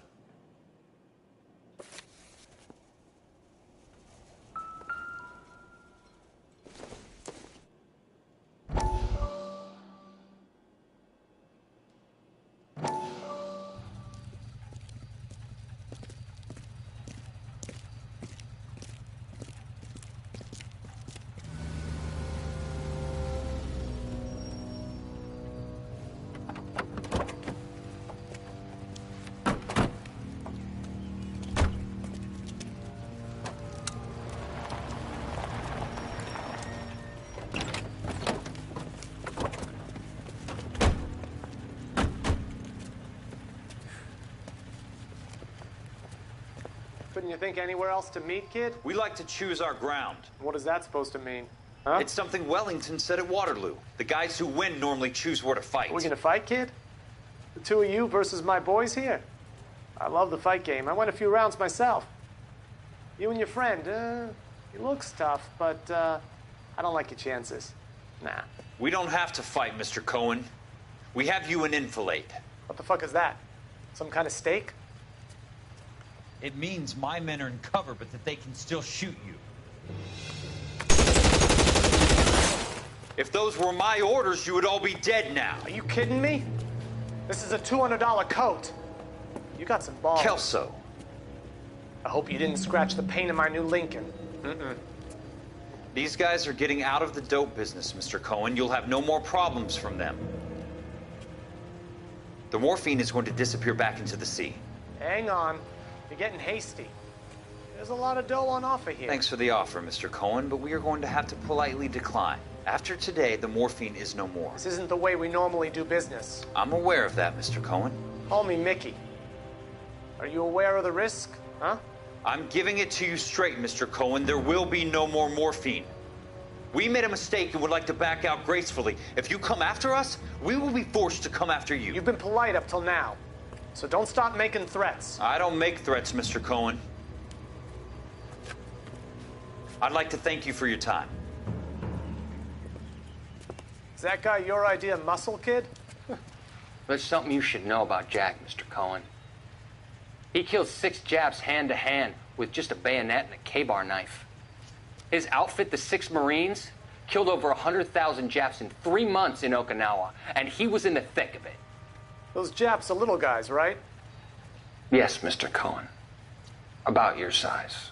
Couldn't you think anywhere else to meet, kid? We like to choose our ground. What is that supposed to mean? Huh? It's something Wellington said at Waterloo. The guys who win normally choose where to fight. Are we gonna fight, kid? The two of you versus my boys here? I love the fight game. I went a few rounds myself. You and your friend, he looks tough, but I don't like your chances. Nah. We don't have to fight, Mr. Cohen. We have you an enfilade. What the fuck is that? Some kind of steak? It means my men are in cover, but that they can still shoot you. If those were my orders, you would all be dead now. Are you kidding me? This is a $200 coat. You got some balls. Kelso. I hope you didn't scratch the paint of my new Lincoln. Mm-mm. These guys are getting out of the dope business, Mr. Cohen. You'll have no more problems from them. The morphine is going to disappear back into the sea. Hang on. You're getting hasty. There's a lot of dough on offer here. Thanks for the offer, Mr. Cohen, but we are going to have to politely decline. After today, the morphine is no more. This isn't the way we normally do business. I'm aware of that, Mr. Cohen. Call me Mickey. Are you aware of the risk, huh? I'm giving it to you straight, Mr. Cohen. There will be no more morphine. We made a mistake and would like to back out gracefully. If you come after us, we will be forced to come after you. You've been polite up till now, so don't stop making threats. I don't make threats, Mr. Cohen. I'd like to thank you for your time. Is that guy your idea of muscle, kid? There's something you should know about Jack, Mr. Cohen. He killed 6 Japs hand-to-hand with just a bayonet and a K-bar knife. His outfit, the 6 Marines, killed over 100,000 Japs in 3 months in Okinawa, and he was in the thick of it. Those Japs are little guys, right? Yes, Mr. Cohen. About your size.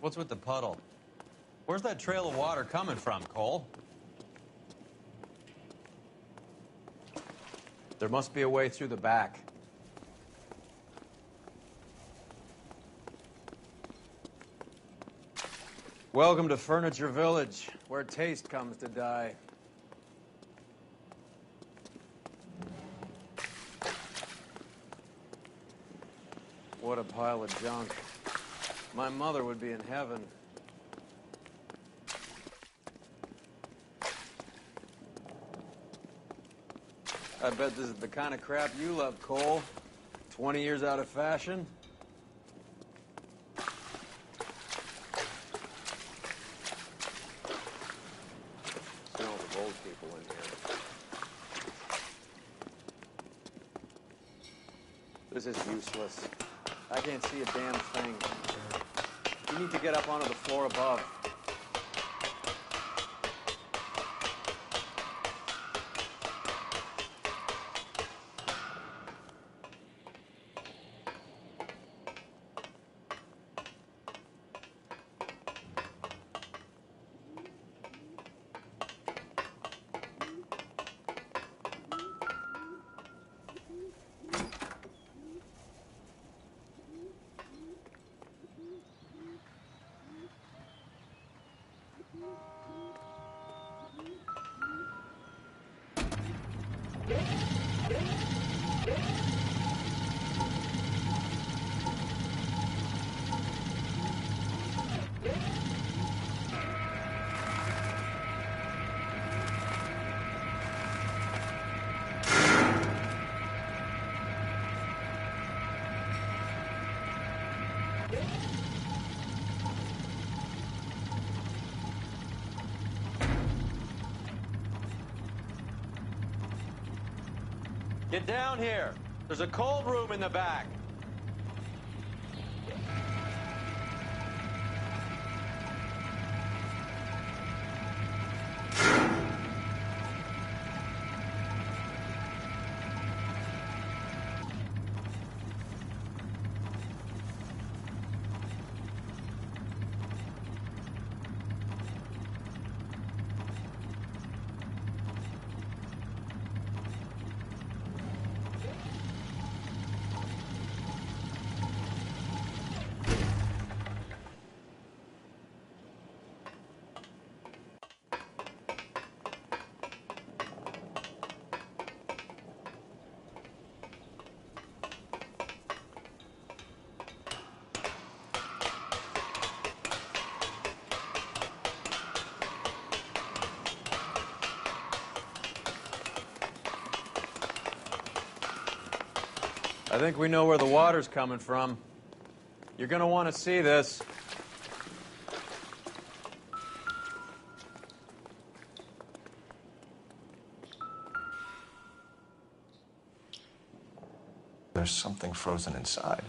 What's with the puddle? Where's that trail of water coming from, Cole? There must be a way through the back. Welcome to Furniture Village, where taste comes to die. What a pile of junk. My mother would be in heaven. I bet this is the kind of crap you love, Cole. 20 years out of fashion. Smells of old people in here. This is useless. I can't see a damn thing. You need to get up onto the floor above. Get down here. There's a cold room in the back. I think we know where the water's coming from. You're gonna want to see this. There's something frozen inside.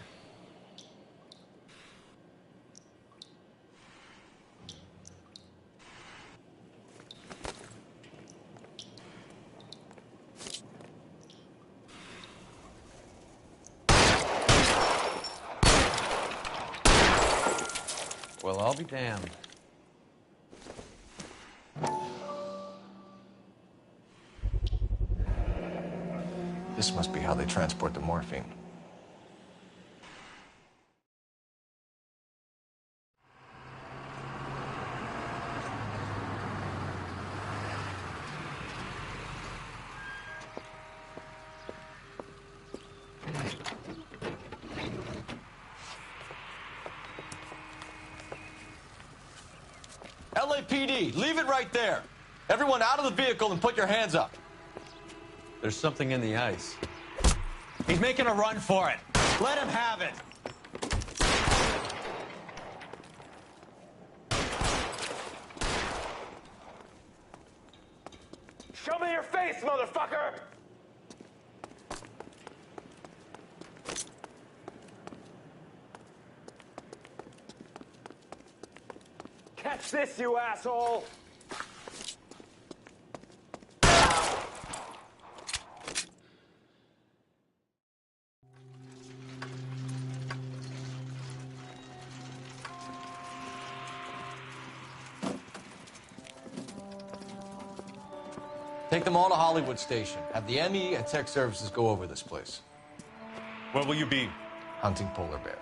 Well, I'll be damned. This must be how they transport the morphine. LAPD, leave it right there. Everyone out of the vehicle and put your hands up. There's something in the ice. He's making a run for it. Let him have it. Show me your face, motherfucker! Catch this, you asshole! Take them all to Hollywood Station. Have the ME and tech services go over this place. Where will you be? Hunting polar bear.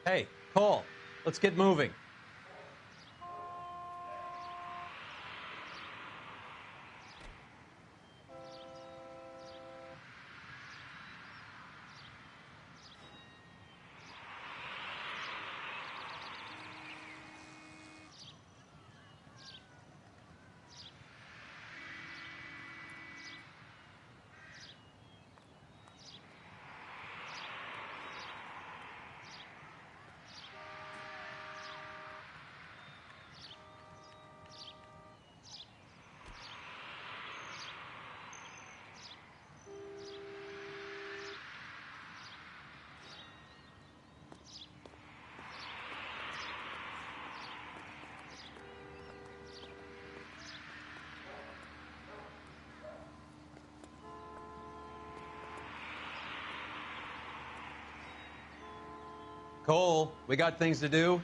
Hey, Cole, let's get moving. Cole, we got things to do.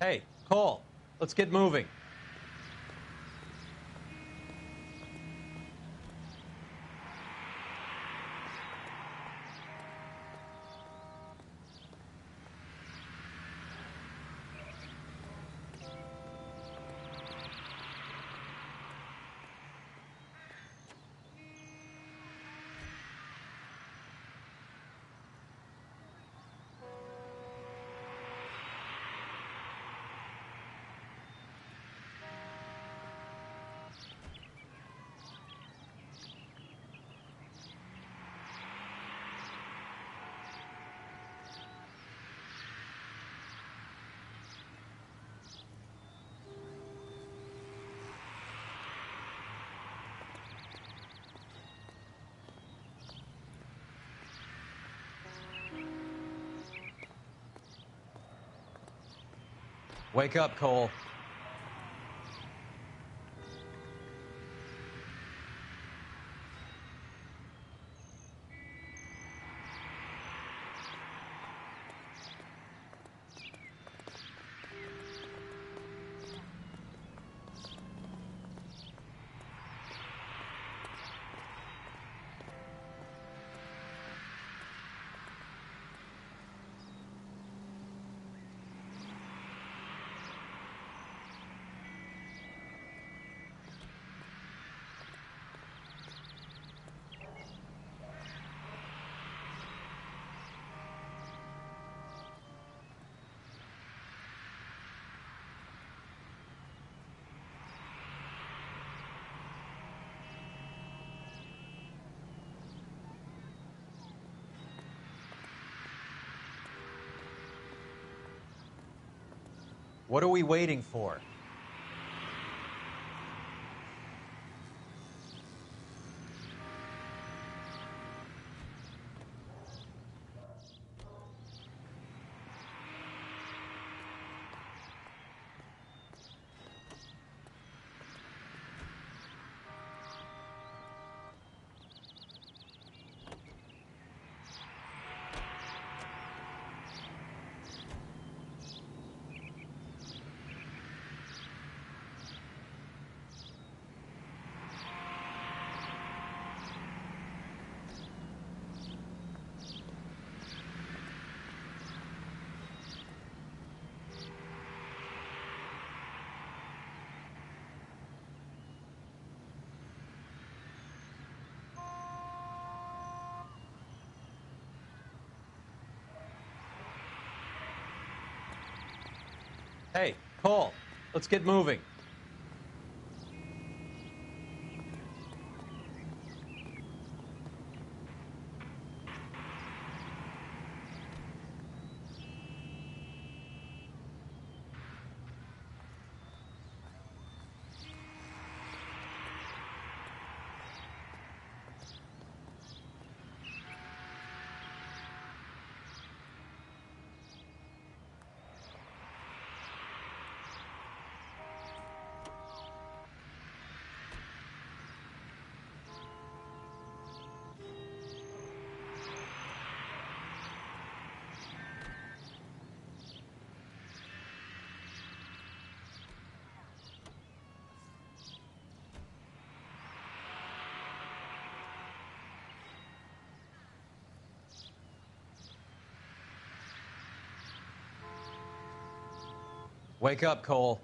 Hey, Cole, let's get moving. Wake up, Cole. What are we waiting for? Hey, Cole, let's get moving. Wake up, Cole.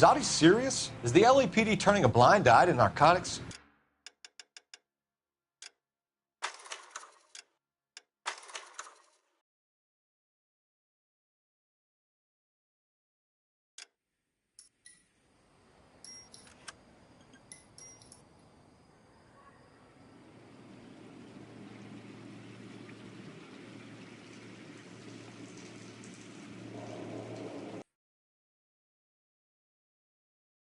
Is Audie serious? Is the LAPD turning a blind eye to narcotics?